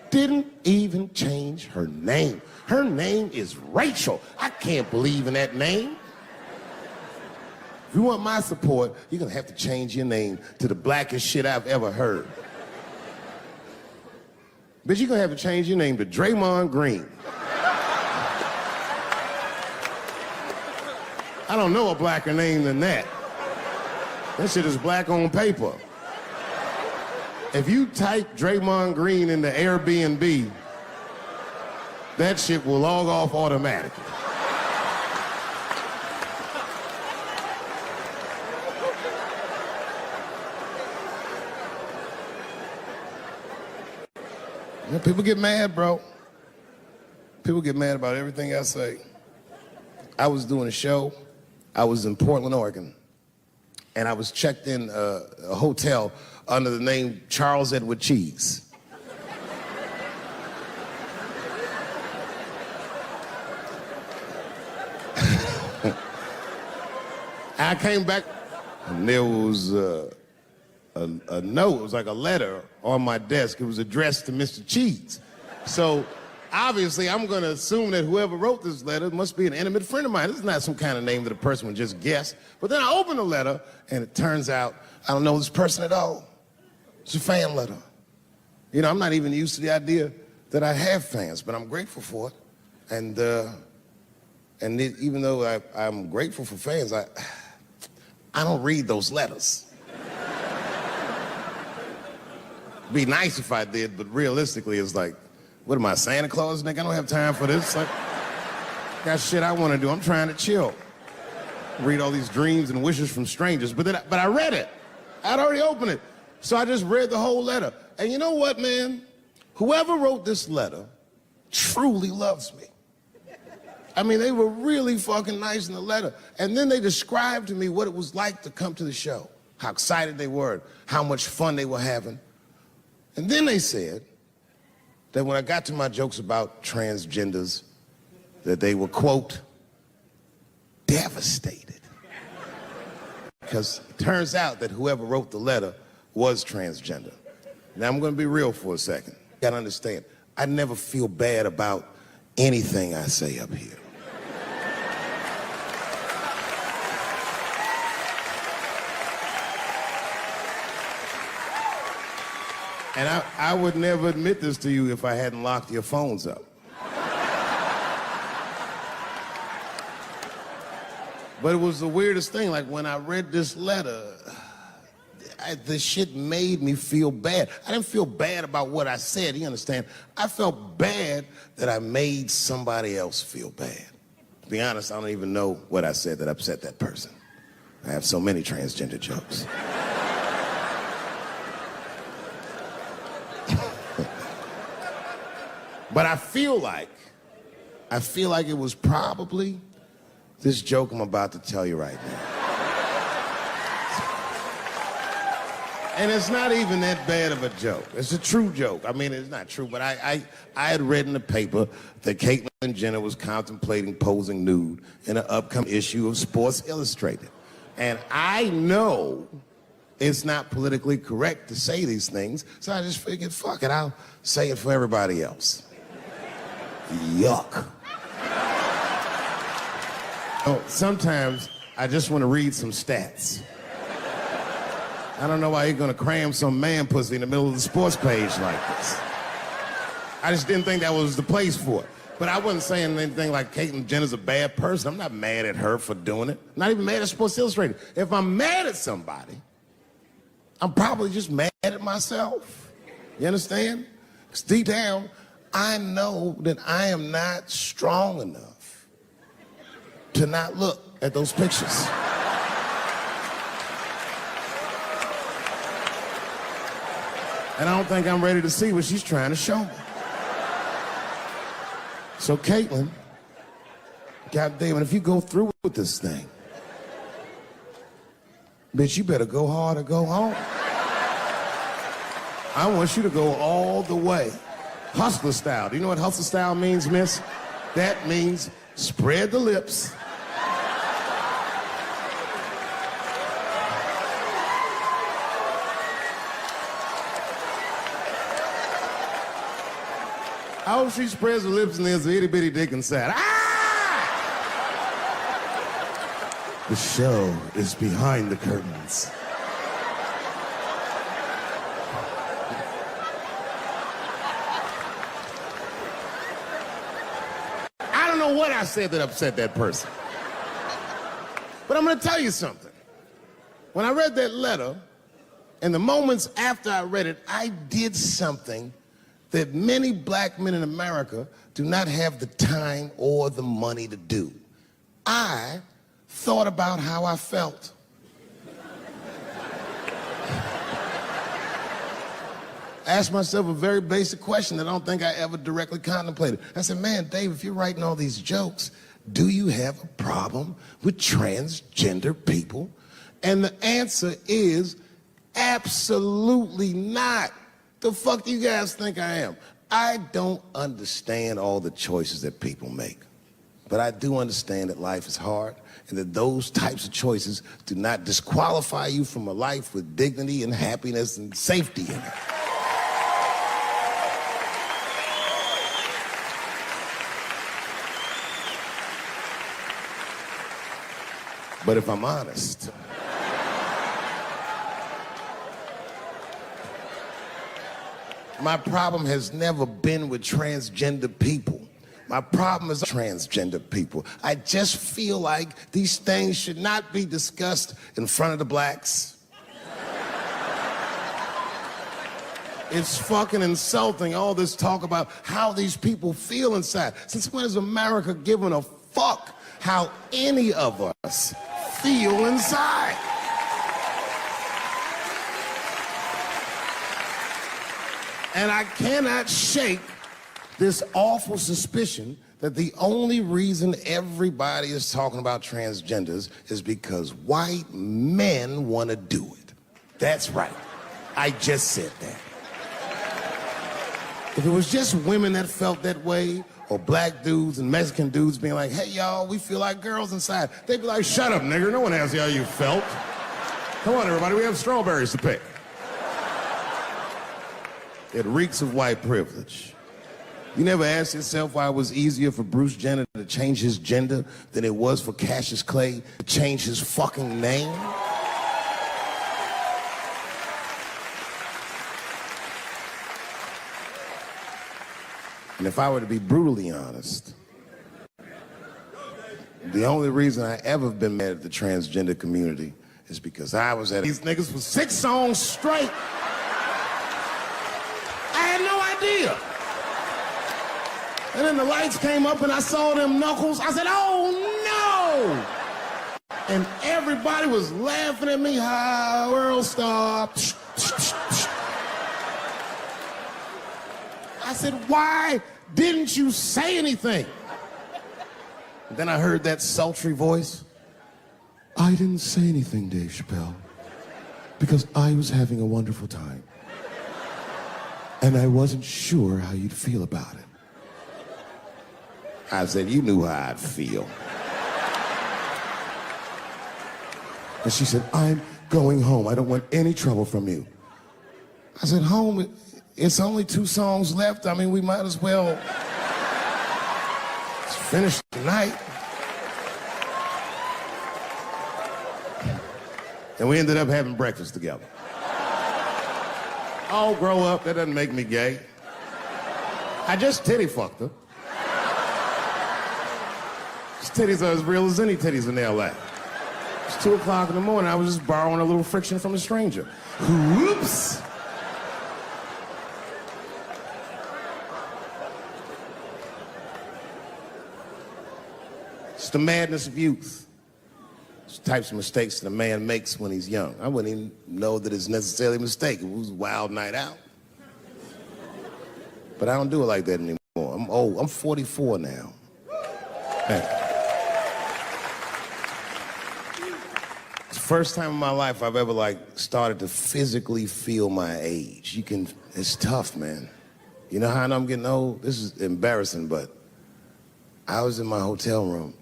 Didn't even change her name. Her name is Rachel. I can't believe in that name. If you want my support, you're gonna have to change your name to the blackest shit I've ever heard. Bitch, you're gonna have to change your name to Draymond Green. I don't know a blacker name than that. That shit is black on paper. If you type Draymond Green into Airbnb, that shit will log off automatically. Yeah, people get mad, bro. People get mad about everything I say. I was doing a show. I was in Portland, Oregon, and I was checked in a hotel under the name Charles Edward Cheese. I came back, and there was a note. It was like a letter on my desk. It was addressed to Mr. Cheese. So obviously, I'm going to assume that whoever wrote this letter must be an intimate friend of mine. This is not some kind of name that a person would just guess. But then I open the letter, and it turns out I don't know this person at all. It's a fan letter. You know, I'm not even used to the idea that I have fans, but I'm grateful for it. And even though I'm grateful for fans, I don't read those letters. Be nice if I did, but realistically, it's like, what am I, Santa Claus, nigga? I don't have time for this. Like, got shit I want to do. I'm trying to chill. Read all these dreams and wishes from strangers. But I read it. I'd already opened it. So I just read the whole letter. And you know what, man? Whoever wrote this letter truly loves me. I mean, they were really fucking nice in the letter. And then they described to me what it was like to come to the show, how excited they were, how much fun they were having. And then they said that when I got to my jokes about transgenders, that they were, quote, devastated. Because it turns out that whoever wrote the letter was transgender. Now, I'm going to be real for a second. You got to understand, I never feel bad about anything I say up here. And I would never admit this to you if I hadn't locked your phones up. But it was the weirdest thing. Like, when I read this letter, this shit made me feel bad. I didn't feel bad about what I said, you understand? I felt bad that I made somebody else feel bad. To be honest, I don't even know what I said that upset that person. I have so many transgender jokes. But I feel like it was probably this joke I'm about to tell you right now. And it's not even that bad of a joke. It's a true joke. I mean, it's not true, but I had read in the paper that Caitlyn Jenner was contemplating posing nude in an upcoming issue of Sports Illustrated. And I know it's not politically correct to say these things, so I just figured, fuck it, I'll say it for everybody else. Yuck. Oh, sometimes I just want to read some stats. I don't know why you're going to cram some man pussy in the middle of the sports page like this. I just didn't think that was the place for it. But I wasn't saying anything like Caitlyn Jenner's a bad person. I'm not mad at her for doing it. Not even mad at Sports Illustrated. If I'm mad at somebody, I'm probably just mad at myself. You understand? Because deep down, I know that I am not strong enough to not look at those pictures. And I don't think I'm ready to see what she's trying to show me. So Caitlyn, God damn it, if you go through with this thing, bitch, you better go hard or go home. I want you to go all the way. Hustler style. Do you know what hustler style means, miss? That means spread the lips. I hope she spreads her lips and there's an itty bitty dick inside. Ah! The show is behind the curtains. I don't know what I said that upset that person. But I'm gonna tell you something. When I read that letter, and the moments after I read it, I did something that many black men in America do not have the time or the money to do. I thought about how I felt. I asked myself a very basic question that I don't think I ever directly contemplated. I said, man, Dave, if you're writing all these jokes, do you have a problem with transgender people? And the answer is absolutely not. The fuck do you guys think I am? I don't understand all the choices that people make. But I do understand that life is hard and that those types of choices do not disqualify you from a life with dignity and happiness and safety in it. But if I'm honest, my problem has never been with transgender people. My problem is transgender people. I just feel like these things should not be discussed in front of the blacks. It's fucking insulting, all this talk about how these people feel inside. Since when has America given a fuck how any of us feel inside? And I cannot shake this awful suspicion that the only reason everybody is talking about transgenders is because white men want to do it. That's right. I just said that. If it was just women that felt that way, or black dudes and Mexican dudes being like, hey, y'all, we feel like girls inside, they'd be like, shut up, nigger. No one asked you how you felt. Come on, everybody, we have strawberries to pick. It reeks of white privilege. You never asked yourself why it was easier for Bruce Jenner to change his gender than it was for Cassius Clay to change his fucking name? And if I were to be brutally honest, the only reason I ever been mad at the transgender community is because I was at these niggas for 6 songs straight. And then the lights came up and I saw them knuckles. I said, oh no! And everybody was laughing at me. Hi, world star. I said, why didn't you say anything? And then I heard that sultry voice. I didn't say anything, Dave Chappelle, because I was having a wonderful time. And I wasn't sure how you'd feel about it. I said, you knew how I'd feel. And she said, I'm going home. I don't want any trouble from you. I said, home, it's only 2 songs left. I mean, we might as well finish tonight. And we ended up having breakfast together. Oh, grow up, that doesn't make me gay. I just titty fucked her. His titties are as real as any titties in L.A. It's 2 o'clock in the morning. I was just borrowing a little friction from a stranger. Whoops. It's the madness of youth. It's the types of mistakes that a man makes when he's young. I wouldn't even know that it's necessarily a mistake. It was a wild night out. But I don't do it like that anymore. I'm old. I'm 44 now. Thank you. first time in my life I've ever like started to physically feel my age. It's tough, man. You know how I know I'm getting old? This is embarrassing, but I was in my hotel room.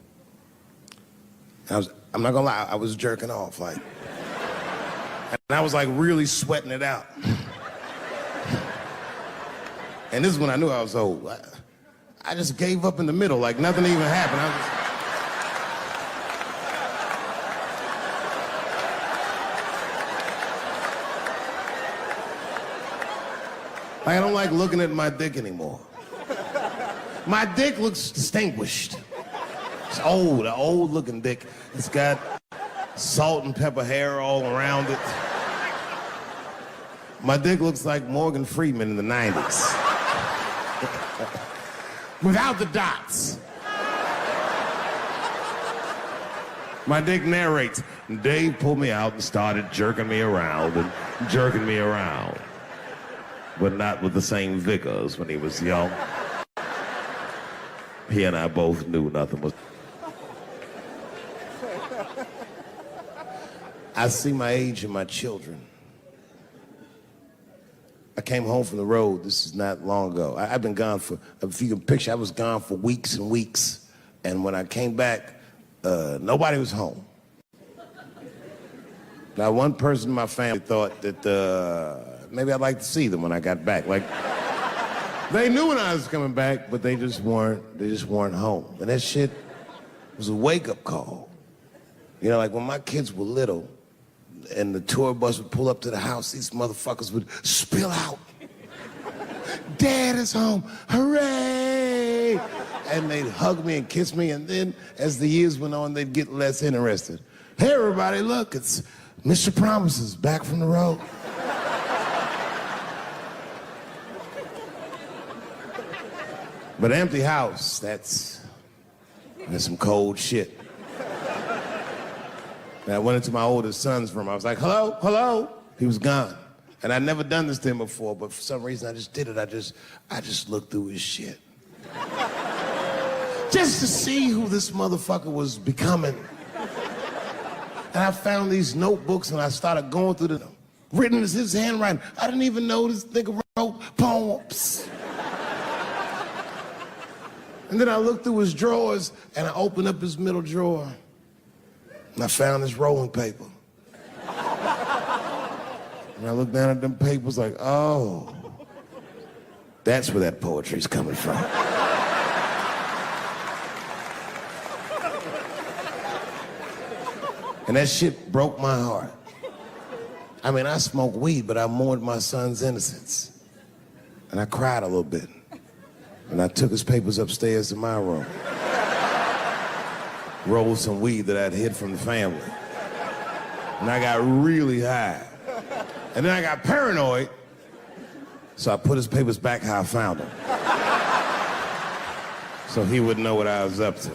I'm not gonna lie, I was jerking off, like. And I was like really sweating it out. And this is when I knew I was old. I just gave up in the middle, like nothing even happened. I don't like looking at my dick anymore. My dick looks distinguished. It's old, an old looking dick. It's got salt and pepper hair all around it. My dick looks like Morgan Freeman in the 90s. Without the dots. My dick narrates. Dave pulled me out and started jerking me around and jerking me around. But not with the same vigor as when he was young. He and I both knew nothing was... I see my age in my children. I came home from the road. This is not long ago. I've been gone for, if you can picture, I was gone for weeks and weeks. And when I came back, nobody was home. Now, one person in my family thought that maybe I'd like to see them when I got back. Like, they knew when I was coming back, but they just weren't home. And that shit was a wake-up call. You know, like when my kids were little, and the tour bus would pull up to the house, these motherfuckers would spill out. Dad is home, hooray! And they'd hug me and kiss me, and then as the years went on, they'd get less interested. Hey everybody, look, it's Mr. Promises back from the road. But empty house, that's some cold shit. And I went into my oldest son's room. I was like, hello, hello. He was gone. And I'd never done this to him before, but for some reason I just did it. I just looked through his shit. Just to see who this motherfucker was becoming. And I found these notebooks and I started going through them. Written as his handwriting. I didn't even know this nigga wrote poems. And then I looked through his drawers and I opened up his middle drawer. And I found this rolling paper. And I looked down at them papers like, oh, that's where that poetry's coming from. And that shit broke my heart. I mean, I smoked weed, but I mourned my son's innocence. And I cried a little bit. And I took his papers upstairs to my room. Rolled some weed that I'd hid from the family. And I got really high. And then I got paranoid, so I put his papers back how I found them. So he wouldn't know what I was up to.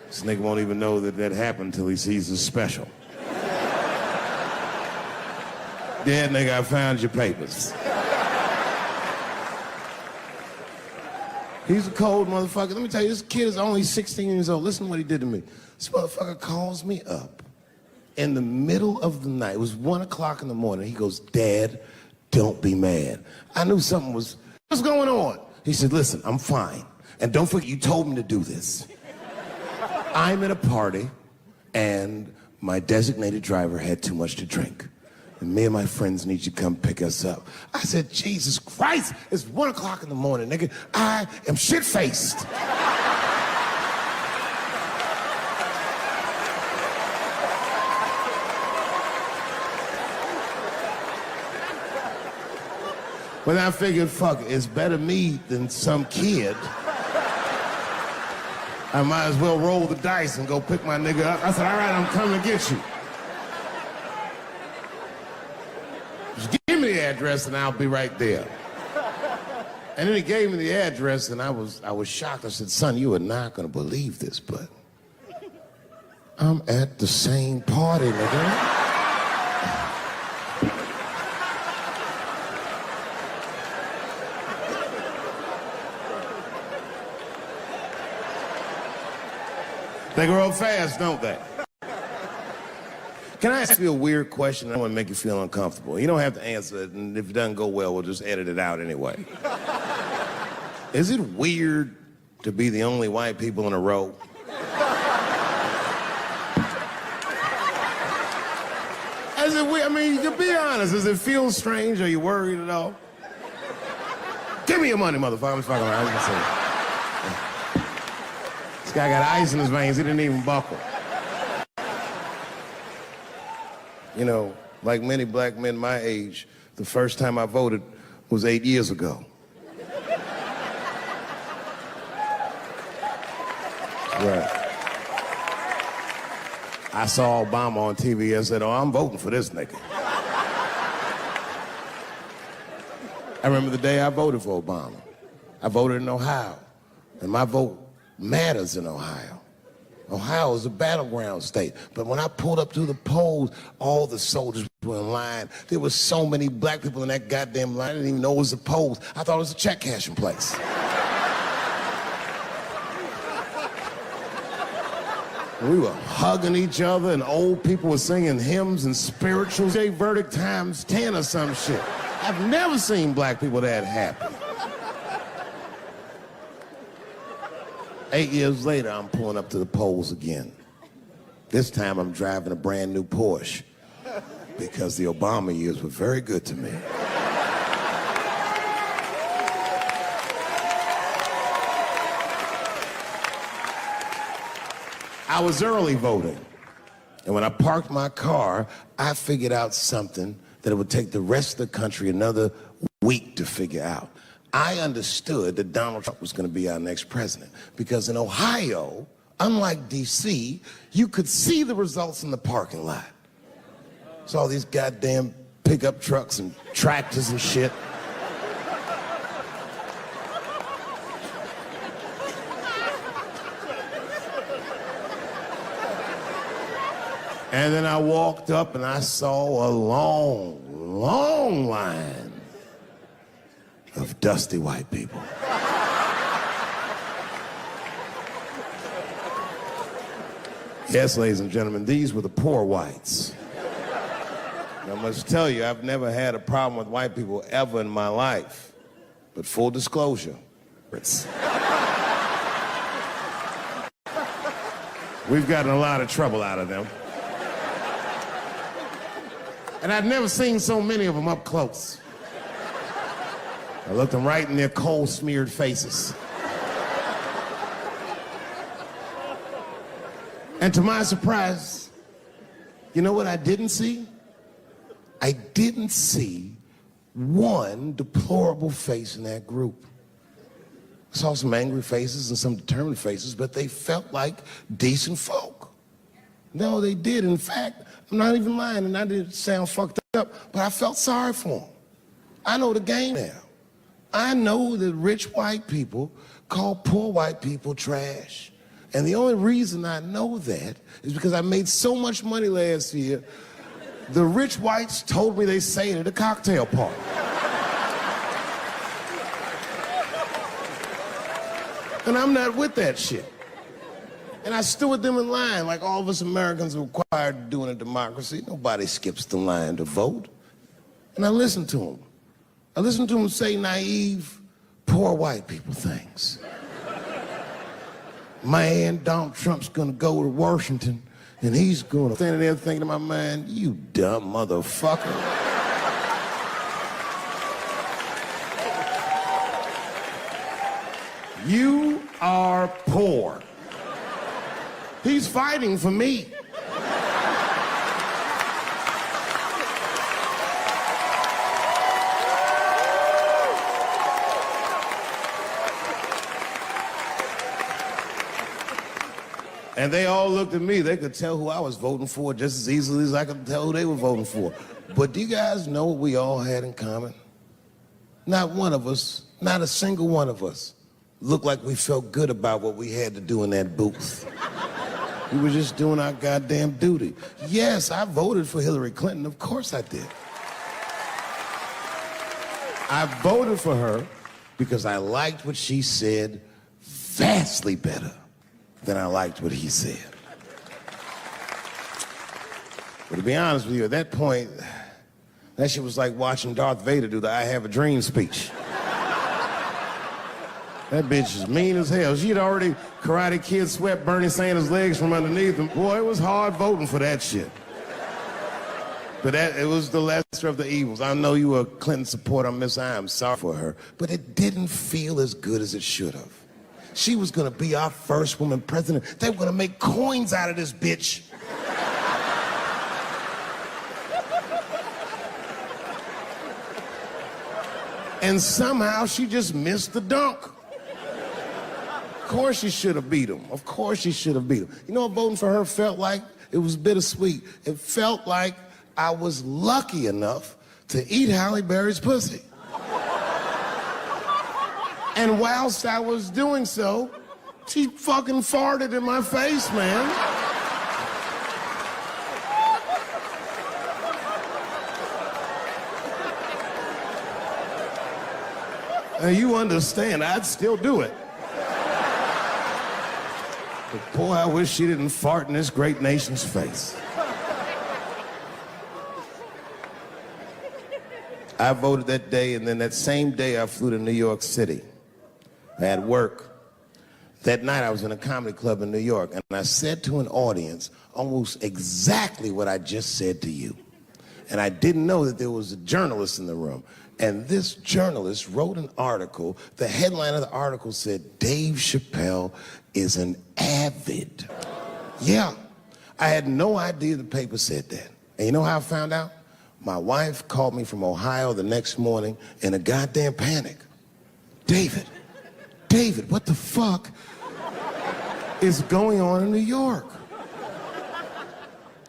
This nigga won't even know that that happened until he sees the special. Yeah, nigga, I found your papers. He's a cold motherfucker. Let me tell you, this kid is only 16 years old. Listen to what he did to me. This motherfucker calls me up in the middle of the night. It was 1 o'clock in the morning. He goes, Dad, don't be mad. I knew something was, what's going on? He said, listen, I'm fine. And don't forget, you told me to do this. I'm at a party, and my designated driver had too much to drink. And me and my friends need you to come pick us up. I said, Jesus Christ, it's 1 o'clock in the morning, nigga. I am shit-faced. But I figured, fuck it, it's better me than some kid. I might as well roll the dice and go pick my nigga up. I said, all right, I'm coming to get you. Just give me the address and I'll be right there. And then he gave me the address and I was shocked. I said, son, you are not gonna believe this, but I'm at the same party, nigga. They grow up fast, don't they? Can I ask you a weird question? I want to make you feel uncomfortable. You don't have to answer it, and if it doesn't go well, we'll just edit it out anyway. Is it weird to be the only white people in a row? Is it weird? I mean, to be honest, does it feel strange? Are you worried at all? Give me your money, motherfucker. I'm just fucking around. This guy got ice in his veins. He didn't even buckle. You know, like many black men my age, the first time I voted was 8 years ago. Right. I saw Obama on TV and said, oh, I'm voting for this nigga. I remember the day I voted for Obama. I voted in Ohio, and my vote matters in Ohio. Ohio is a battleground state, but when I pulled up to the polls, all the soldiers were in line. There were so many black people in that goddamn line, I didn't even know it was a polls. I thought it was a check cashing place. We were hugging each other, and old people were singing hymns and spirituals. They verdict times 10 or some shit. I've never seen black people that happy. 8 years later, I'm pulling up to the polls again. This time, I'm driving a brand new Porsche because the Obama years were very good to me. I was early voting, and when I parked my car, I figured out something that it would take the rest of the country another week to figure out. I understood that Donald Trump was going to be our next president because in Ohio, unlike D.C., you could see the results in the parking lot. Saw these goddamn pickup trucks and tractors and shit. And then I walked up and I saw a long, long line of dusty white people. Yes, ladies and gentlemen, these were the poor whites. And I must tell you, I've never had a problem with white people ever in my life. But full disclosure, we've gotten a lot of trouble out of them. And I've never seen so many of them up close. I looked them right in their coal-smeared faces. And to my surprise, you know what I didn't see? I didn't see one deplorable face in that group. I saw some angry faces and some determined faces, but they felt like decent folk. No, they did. In fact, I'm not even lying, and I didn't sound fucked up, but I felt sorry for them. I know the game now. I know that rich white people call poor white people trash. And the only reason I know that is because I made so much money last year, the rich whites told me they say it at a cocktail party. And I'm not with that shit. And I stood with them in line like all of us Americans are required to do in a democracy. Nobody skips the line to vote. And I listened to them. I listened to them say naive, poor white people things. Man, Donald Trump's gonna go to Washington and he's gonna stand there thinking to my mind, you dumb motherfucker. You are poor. He's fighting for me. And they all looked at me. They could tell who I was voting for just as easily as I could tell who they were voting for. But do you guys know what we all had in common? Not one of us, not a single one of us, looked like we felt good about what we had to do in that booth. We were just doing our goddamn duty. Yes, I voted for Hillary Clinton. Of course I did. I voted for her because I liked what she said vastly better than I liked what he said. But to be honest with you, at that point, that shit was like watching Darth Vader do the I Have a Dream speech. That bitch is mean as hell. She'd already Karate Kid swept Bernie Sanders' legs from underneath him. Boy, it was hard voting for that shit. But it was the lesser of the evils. I know you were a Clinton supporter, Miss I am sorry for her, but it didn't feel as good as it should have. She was gonna be our first woman president. They were gonna make coins out of this bitch. And somehow she just missed the dunk. Of course she should have beat him. Of course she should have beat him. You know what voting for her felt like? It was bittersweet. It felt like I was lucky enough to eat Halle Berry's pussy. And whilst I was doing so, she fucking farted in my face, man. Now you understand, I'd still do it. But boy, I wish she didn't fart in this great nation's face. I voted that day, and then that same day I flew to New York City. I had work. That night I was in a comedy club in New York, and I said to an audience almost exactly what I just said to you. And I didn't know that there was a journalist in the room. And this journalist wrote an article. The headline of the article said, Dave Chappelle is an avid. Yeah, I had no idea the paper said that. And you know how I found out? My wife called me from Ohio the next morning in a goddamn panic. David, what the fuck is going on in New York?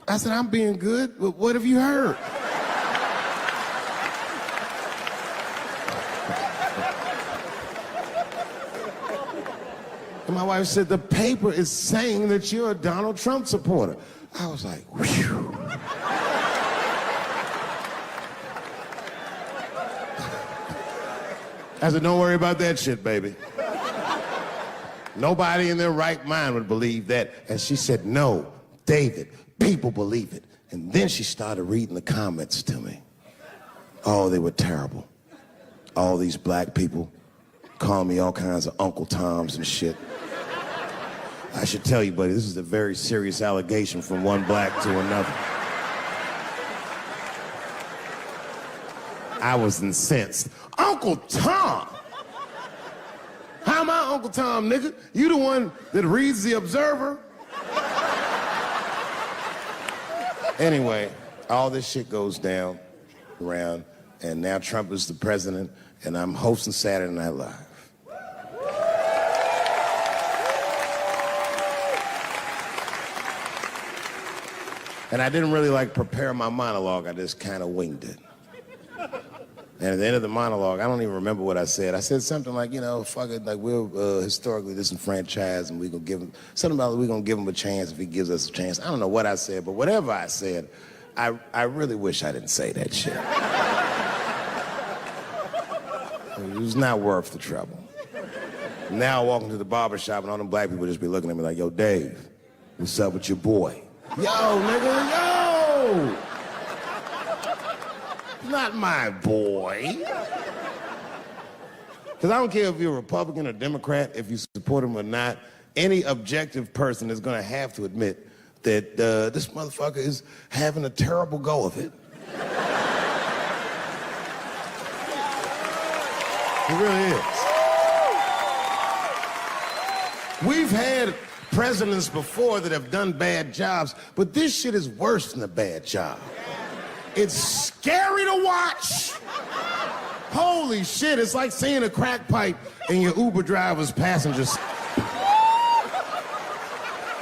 I said, I'm being good, but what have you heard? And my wife said, the paper is saying that you're a Donald Trump supporter. I was like, whew. I said, don't worry about that shit, baby. Nobody in their right mind would believe that. And she said, no, David, people believe it. And then she started reading the comments to me. Oh, they were terrible. All these black people calling me all kinds of Uncle Toms and shit. I should tell you, buddy, this is a very serious allegation from one black to another. I was incensed. Uncle Tom? How am I Uncle Tom, nigga? You the one that reads The Observer? Anyway, all this shit goes down around, and now Trump is the president, and I'm hosting Saturday Night Live. And I didn't really prepare my monologue, I just kind of winged it. And at the end of the monologue, I don't even remember what I said. I said something like, you know, fuck it, we're historically disenfranchised, and we're gonna give him, something about we're gonna give him a chance if he gives us a chance. I don't know what I said, but whatever I said, I really wish I didn't say that shit. It was not worth the trouble. Now I walk into the barber shop and all them black people just be looking at me like, yo, Dave, what's up with your boy? Yo, nigga, yo! Not my boy. Because I don't care if you're a Republican or Democrat, if you support him or not, any objective person is going to have to admit that this motherfucker is having a terrible go of it. He really is. We've had presidents before that have done bad jobs, but this shit is worse than a bad job. It's scary to watch. Holy shit, it's like seeing a crack pipe in your Uber driver's passenger seat.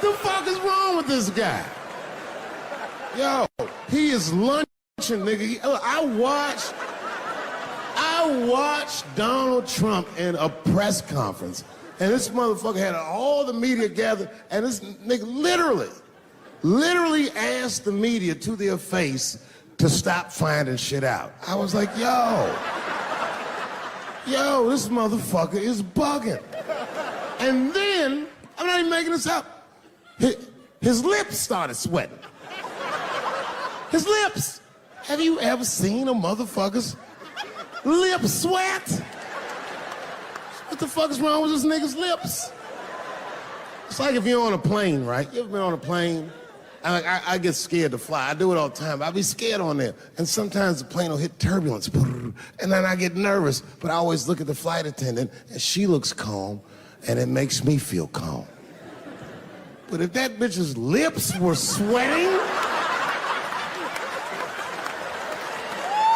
The fuck is wrong with this guy? Yo, he is lunching, nigga. I watched Donald Trump in a press conference, and this motherfucker had all the media gathered, and this nigga literally asked the media to their face to stop finding shit out. I was like, yo, this motherfucker is bugging. And then, I'm not even making this up, his lips started sweating. His lips. Have you ever seen a motherfucker's lip sweat? What the fuck is wrong with this nigga's lips? It's like if you're on a plane, right? You ever been on a plane? I get scared to fly. I do it all the time. I be scared on there. And sometimes the plane will hit turbulence. And then I get nervous. But I always look at the flight attendant, and she looks calm, and it makes me feel calm. But if that bitch's lips were sweating,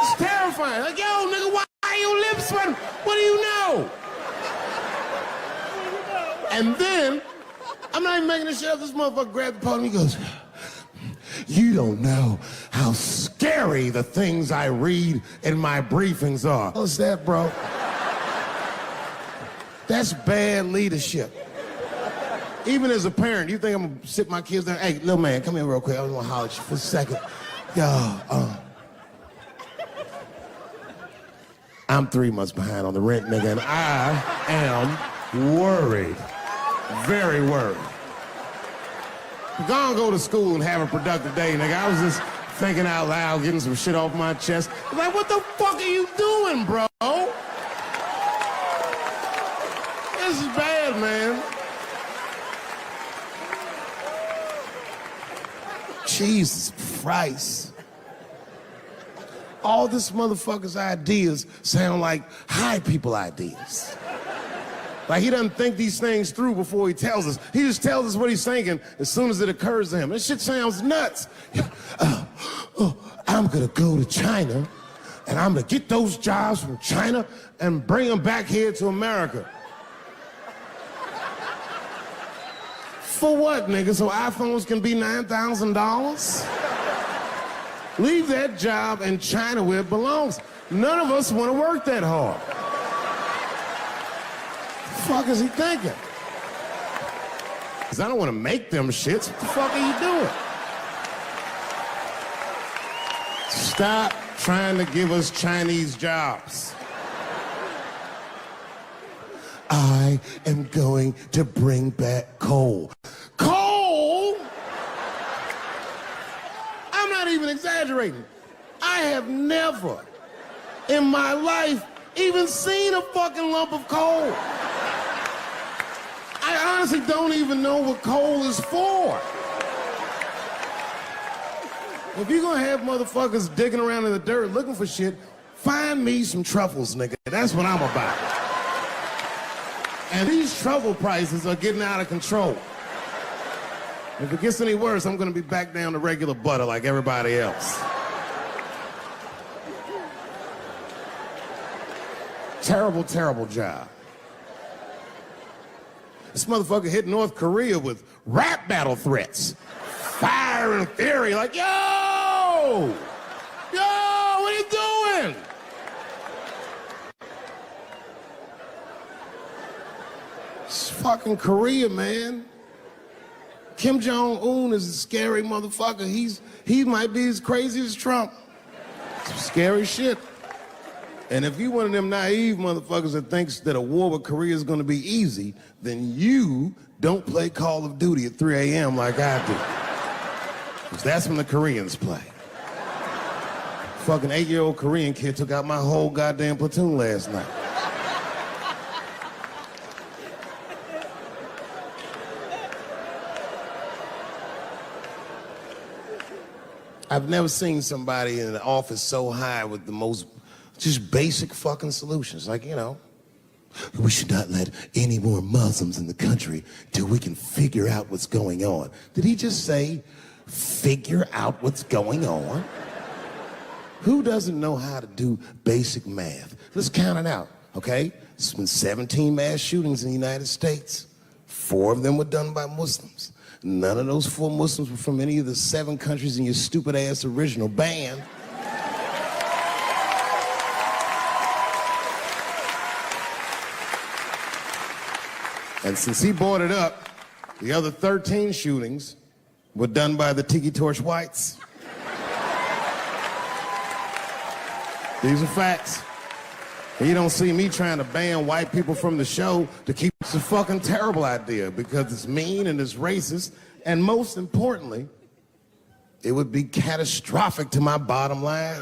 it's terrifying. Like, yo, nigga, why are your lips sweating? What do you know? And then, I'm not even making this shit up. This motherfucker grabbed the podium. He goes, you don't know how scary the things I read in my briefings are. What's that, bro? That's bad leadership. Even as a parent, you think I'm gonna sit my kids down? Hey, little man, come here real quick. I just wanna holler at you for a second. Yo, I'm 3 months behind on the rent, nigga, and I am worried. Very worried. Go to school and have a productive day, nigga. I was just thinking out loud, getting some shit off my chest. Like, what the fuck are you doing, bro? This is bad, man. Jesus Christ. All this motherfucker's ideas sound like high people ideas. Like, he doesn't think these things through before he tells us. He just tells us what he's thinking as soon as it occurs to him. This shit sounds nuts. I'm gonna go to China, and I'm gonna get those jobs from China and bring them back here to America. For what, nigga? So iPhones can be $9,000? Leave that job in China where it belongs. None of us want to work that hard. What the fuck is he thinking? Because I don't want to make them shits. What the fuck are you doing? Stop trying to give us Chinese jobs. I am going to bring back coal. Coal? I'm not even exaggerating. I have never in my life even seen a fucking lump of coal. I honestly don't even know what coal is for. If you're gonna have motherfuckers digging around in the dirt looking for shit, find me some truffles, nigga. That's what I'm about. And these truffle prices are getting out of control. If it gets any worse, I'm gonna be back down to regular butter like everybody else. Terrible, terrible job. This motherfucker hit North Korea with rap battle threats. Fire and fury, like, yo! Yo, what are you doing? It's fucking Korea, man. Kim Jong-un is a scary motherfucker. He might be as crazy as Trump. Some scary shit. And if you one of them naive motherfuckers that thinks that a war with Korea is gonna be easy, then you don't play Call of Duty at 3 a.m. like I do. Because that's when the Koreans play. Fucking 8-year-old Korean kid took out my whole goddamn platoon last night. I've never seen somebody in an office so high with the most just basic fucking solutions. Like, you know, we should not let any more Muslims in the country till we can figure out what's going on. Did he just say, figure out what's going on? Who doesn't know how to do basic math? Let's count it out, okay? There's been 17 mass shootings in the United States. 4 of them were done by Muslims. None of those 4 Muslims were from any of the 7 countries in your stupid ass original band. And since he brought it up, the other 13 shootings were done by the Tiki Torch whites. These are facts. And you don't see me trying to ban white people from the show to keep it's a fucking terrible idea because it's mean and it's racist. And most importantly, it would be catastrophic to my bottom line.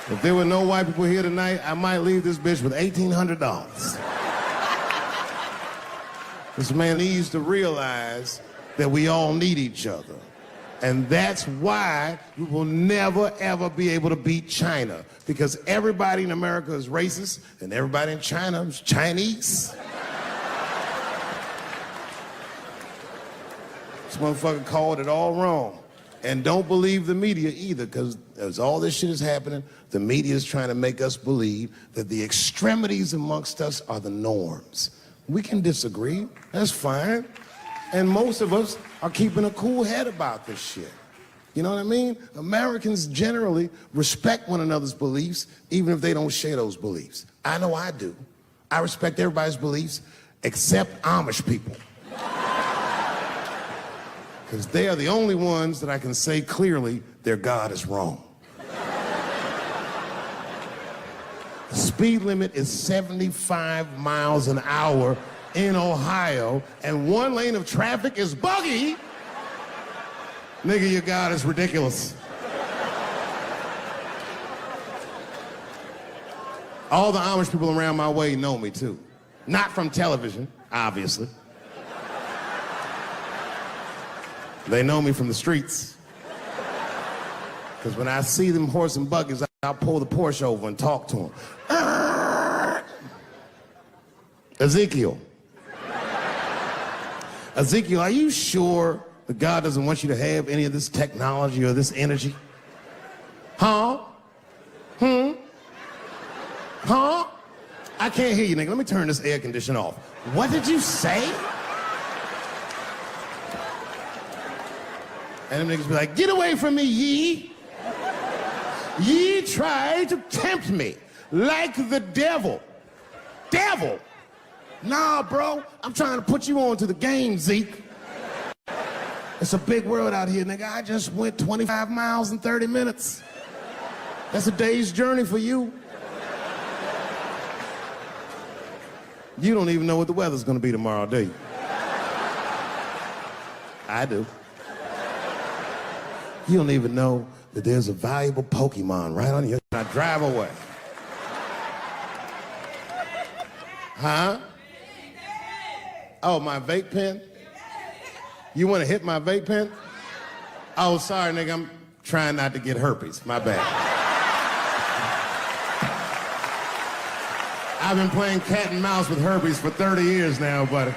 If there were no white people here tonight, I might leave this bitch with $1,800. This man needs to realize that we all need each other. And that's why we will never, ever be able to beat China. Because everybody in America is racist, and everybody in China is Chinese. This motherfucker called it all wrong. And don't believe the media either, because as all this shit is happening, the media is trying to make us believe that the extremities amongst us are the norms. We can disagree, that's fine. And most of us are keeping a cool head about this shit. You know what I mean? Americans generally respect one another's beliefs, even if they don't share those beliefs. I know I do. I respect everybody's beliefs except Amish people. Because they are the only ones that I can say clearly their God is wrong. The speed limit is 75 miles an hour in Ohio, and one lane of traffic is buggy. Nigga, your God is ridiculous. All the Amish people around my way know me too. Not from television, obviously. They know me from the streets. Because when I see them horse and buggies, I'll pull the Porsche over and talk to them. Ezekiel, are you sure that God doesn't want you to have any of this technology or this energy? Huh? Huh? I can't hear you, nigga. Let me turn this air conditioner off. What did you say? And them niggas be like, get away from me, ye. Ye tried to tempt me like the devil. Devil? Nah, bro, I'm trying to put you on to the game, Zeke. It's a big world out here, nigga. I just went 25 miles in 30 minutes. That's a day's journey for you. You don't even know what the weather's gonna be tomorrow, do you? I do. You don't even know that there's a valuable Pokemon right on your... Now drive away. Huh? Oh, my vape pen? You want to hit my vape pen? Oh, sorry, nigga. I'm trying not to get herpes. My bad. I've been playing cat and mouse with herpes for 30 years now, buddy.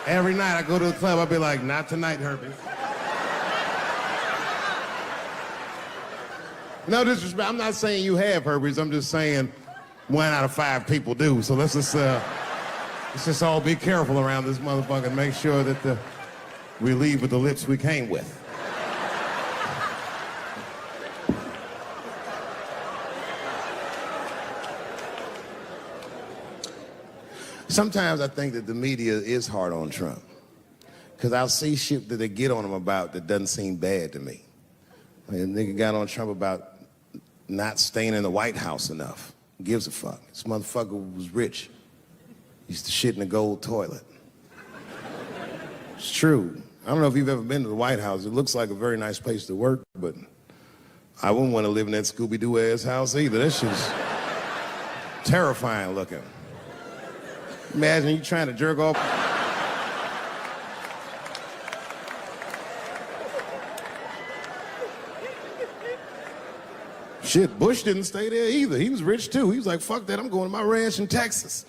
Every night I go to the club, I'll be like, not tonight, herpes. No disrespect, I'm not saying you have herpes, I'm just saying 1 out of 5 people do. So let's just all be careful around this motherfucker and make sure that we leave with the lips we came with. Sometimes I think that the media is hard on Trump, because I'll see shit that they get on him about that doesn't seem bad to me. I mean, a nigga got on Trump about not staying in the White House enough. Who gives a fuck? This motherfucker was rich. Used to shit in a gold toilet. It's true. I don't know if you've ever been to the White House. It looks like a very nice place to work, but I wouldn't want to live in that Scooby-Doo ass house either. That shit's terrifying looking. Imagine you trying to jerk off. Shit, Bush didn't stay there either. He was rich too. He was like, fuck that, I'm going to my ranch in Texas.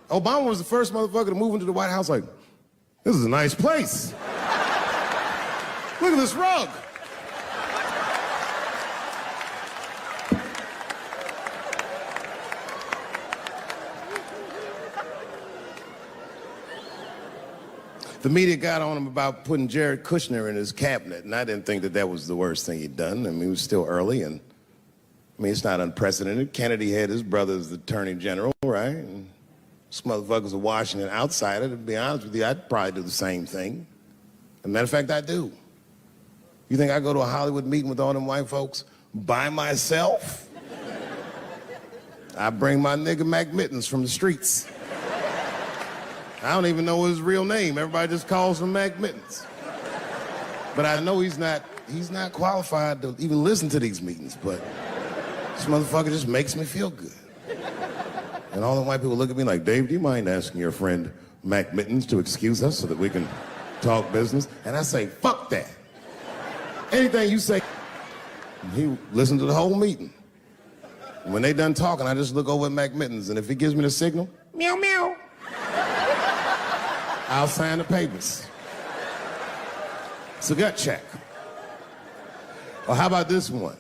Obama was the first motherfucker to move into the White House like, this is a nice place. Look at this rug. The media got on him about putting Jared Kushner in his cabinet, and I didn't think that that was the worst thing he'd done. I mean, it was still early, and I mean, it's not unprecedented. Kennedy had his brother as the attorney general, right? And this motherfucker's a Washington outsider. To be honest with you, I'd probably do the same thing. As a matter of fact, I do. You think I go to a Hollywood meeting with all them white folks by myself? I bring my nigga Mac Mittens from the streets. I don't even know his real name. Everybody just calls him Mac Mittens. But I know he's not qualified to even listen to these meetings, but this motherfucker just makes me feel good. And all the white people look at me like, Dave, do you mind asking your friend Mac Mittens to excuse us so that we can talk business? And I say, fuck that. Anything you say. And he listened to the whole meeting. And when they done talking, I just look over at Mac Mittens, and if he gives me the signal, meow, meow, I'll sign the papers. It's a gut check. Or how about this one?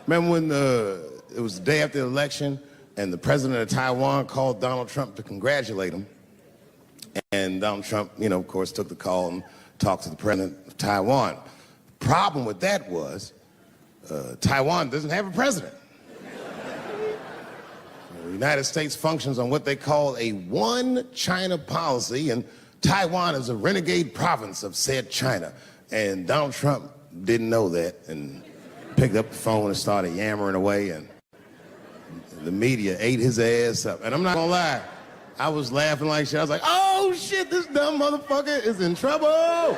Remember when it was the day after the election and the president of Taiwan called Donald Trump to congratulate him? And Donald Trump, of course, took the call and talked to the president of Taiwan. The problem with that was Taiwan doesn't have a president. The United States functions on what they call a one China policy, and Taiwan is a renegade province of said China. And Donald Trump didn't know that and picked up the phone and started yammering away, and the media ate his ass up. And I'm not gonna lie, I was laughing like shit. I was like, oh shit, this dumb motherfucker is in trouble.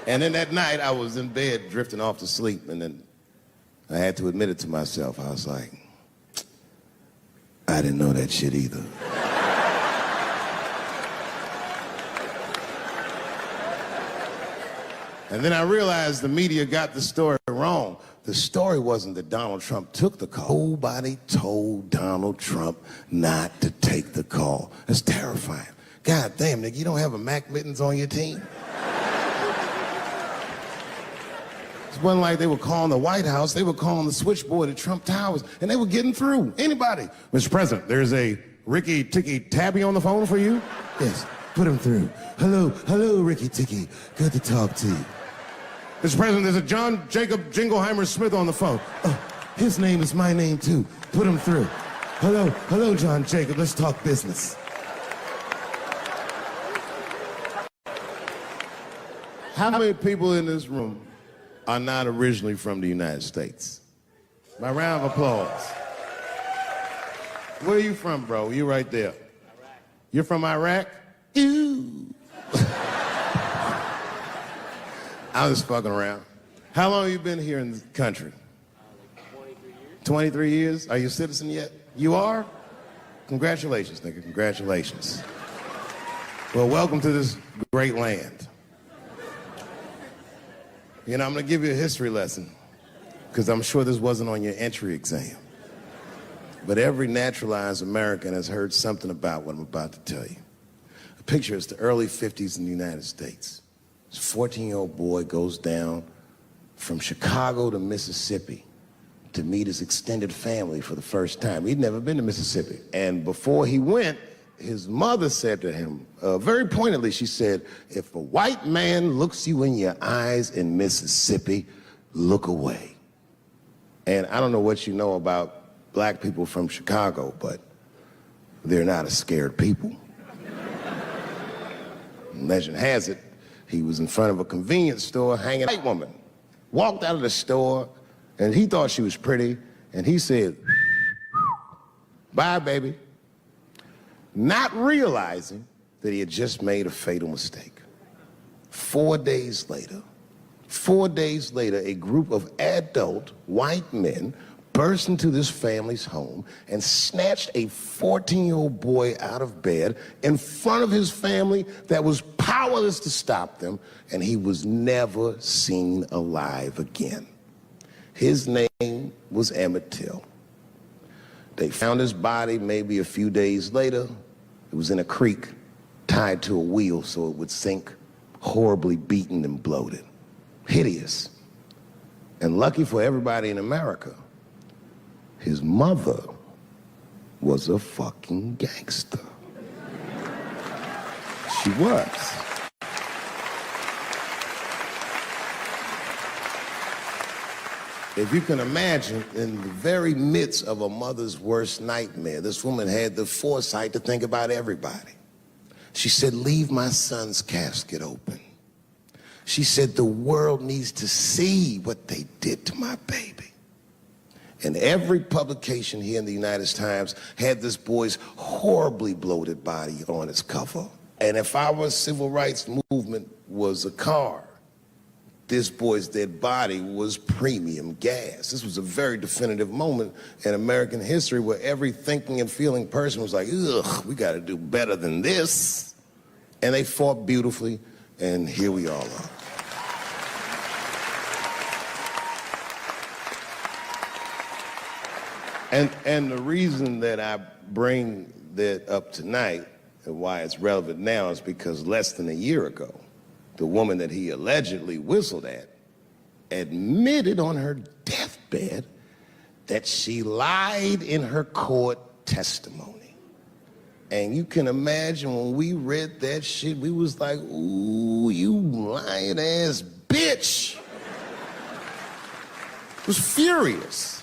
And then that night I was in bed drifting off to sleep, and then I had to admit it to myself. I was like, I didn't know that shit either. And then I realized the media got the story wrong. The story wasn't that Donald Trump took the call. Nobody told Donald Trump not to take the call. That's terrifying. God damn, nigga, you don't have a Mac Mittens on your team? It wasn't like they were calling the White House. They were calling the switchboard at Trump Towers, and they were getting through. Anybody. Mr. President, there's a Ricky Ticky Tabby on the phone for you? Yes, put him through. Hello, Ricky Ticky. Good to talk to you. Mr. President, there's a John Jacob Jingleheimer Smith on the phone. Oh, his name is my name, too. Put him through. Hello, John Jacob. Let's talk business. How many people in this room are not originally from the United States? My round of applause. Where are you from, bro? You right there. Iraq. You're from Iraq? Ew. I was fucking around. How long have you been here in the country? Like 23 years. 23 years? Are you a citizen yet? You are? Congratulations, nigga. Congratulations. Well, welcome to this great land. I'm going to give you a history lesson, because I'm sure this wasn't on your entry exam. But every naturalized American has heard something about what I'm about to tell you. Picture it's the early 50s in the United States. This 14-year-old boy goes down from Chicago to Mississippi to meet his extended family for the first time. He'd never been to Mississippi. And before he went, his mother said to him, very pointedly, she said, if a white man looks you in your eyes in Mississippi, look away. And I don't know what you know about black people from Chicago, but they're not a scared people. Legend has it, he was in front of a convenience store hanging. A white woman walked out of the store, and he thought she was pretty, and he said, bye, baby. Not realizing that he had just made a fatal mistake. 4 days later, a group of adult white men burst into this family's home and snatched a 14-year-old boy out of bed in front of his family that was powerless to stop them, and he was never seen alive again. His name was Emmett Till. They found his body maybe a few days later. It was in a creek, tied to a wheel so it would sink, horribly beaten and bloated. Hideous. And lucky for everybody in America, his mother was a fucking gangster. She was. If you can imagine, in the very midst of a mother's worst nightmare, this woman had the foresight to think about everybody. She said, leave my son's casket open. She said, the world needs to see what they did to my baby. And every publication here in the United Times had this boy's horribly bloated body on its cover. And if our civil rights movement was a car, this boy's dead body was premium gas. This was a very definitive moment in American history where every thinking and feeling person was like, ugh, we gotta do better than this. And they fought beautifully, and here we all are. And the reason that I bring that up tonight and why it's relevant now is because less than a year ago, the woman that he allegedly whistled at admitted on her deathbed that she lied in her court testimony. And you can imagine when we read that shit, we was like, ooh, you lying ass bitch. Was furious.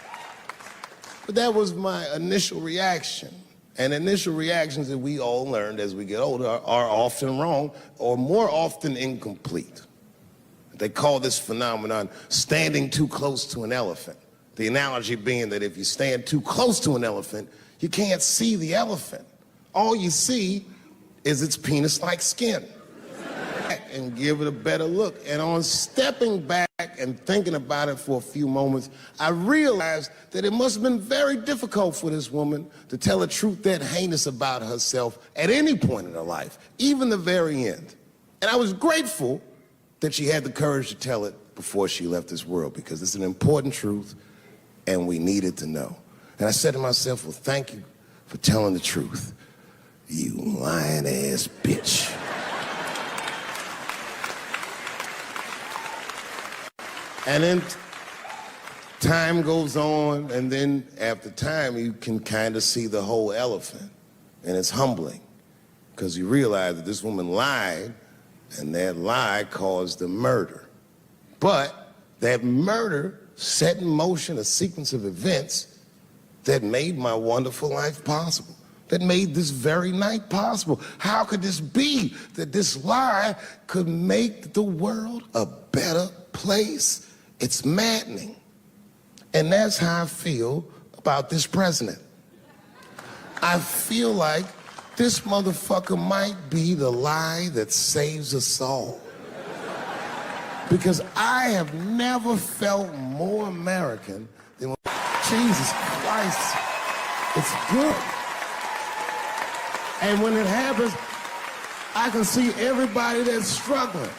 But that was my initial reaction. And initial reactions that we all learned as we get older are often wrong or more often incomplete. They call this phenomenon standing too close to an elephant. The analogy being that if you stand too close to an elephant, you can't see the elephant. All you see is its penis-like skin. And give it a better look. And on stepping back and thinking about it for a few moments, I realized that it must have been very difficult for this woman to tell a truth that heinous about herself at any point in her life, even the very end. And I was grateful that she had the courage to tell it before she left this world, because it's an important truth and we needed to know. And I said to myself, well, thank you for telling the truth, you lying ass bitch. And then time goes on, and then after time, you can kind of see the whole elephant. And it's humbling, because you realize that this woman lied, and that lie caused the murder. But that murder set in motion a sequence of events that made my wonderful life possible, that made this very night possible. How could this be that this lie could make the world a better place? It's maddening. And that's how I feel about this president. I feel like this motherfucker might be the lie that saves us all. Because I have never felt more American than when, Jesus Christ, it's good. And when it happens, I can see everybody that's struggling.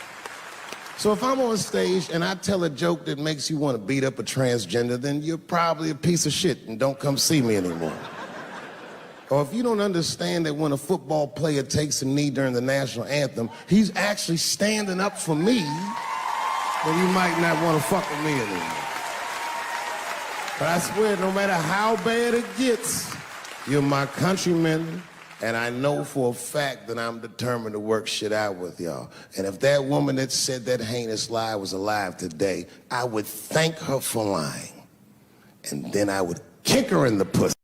So if I'm on stage and I tell a joke that makes you want to beat up a transgender, then you're probably a piece of shit and don't come see me anymore. Or if you don't understand that when a football player takes a knee during the national anthem, he's actually standing up for me, then you might not want to fuck with me anymore. But I swear, no matter how bad it gets, you're my countrymen, and I know for a fact that I'm determined to work shit out with y'all. And if that woman that said that heinous lie was alive today, I would thank her for lying. And then I would kick her in the pussy.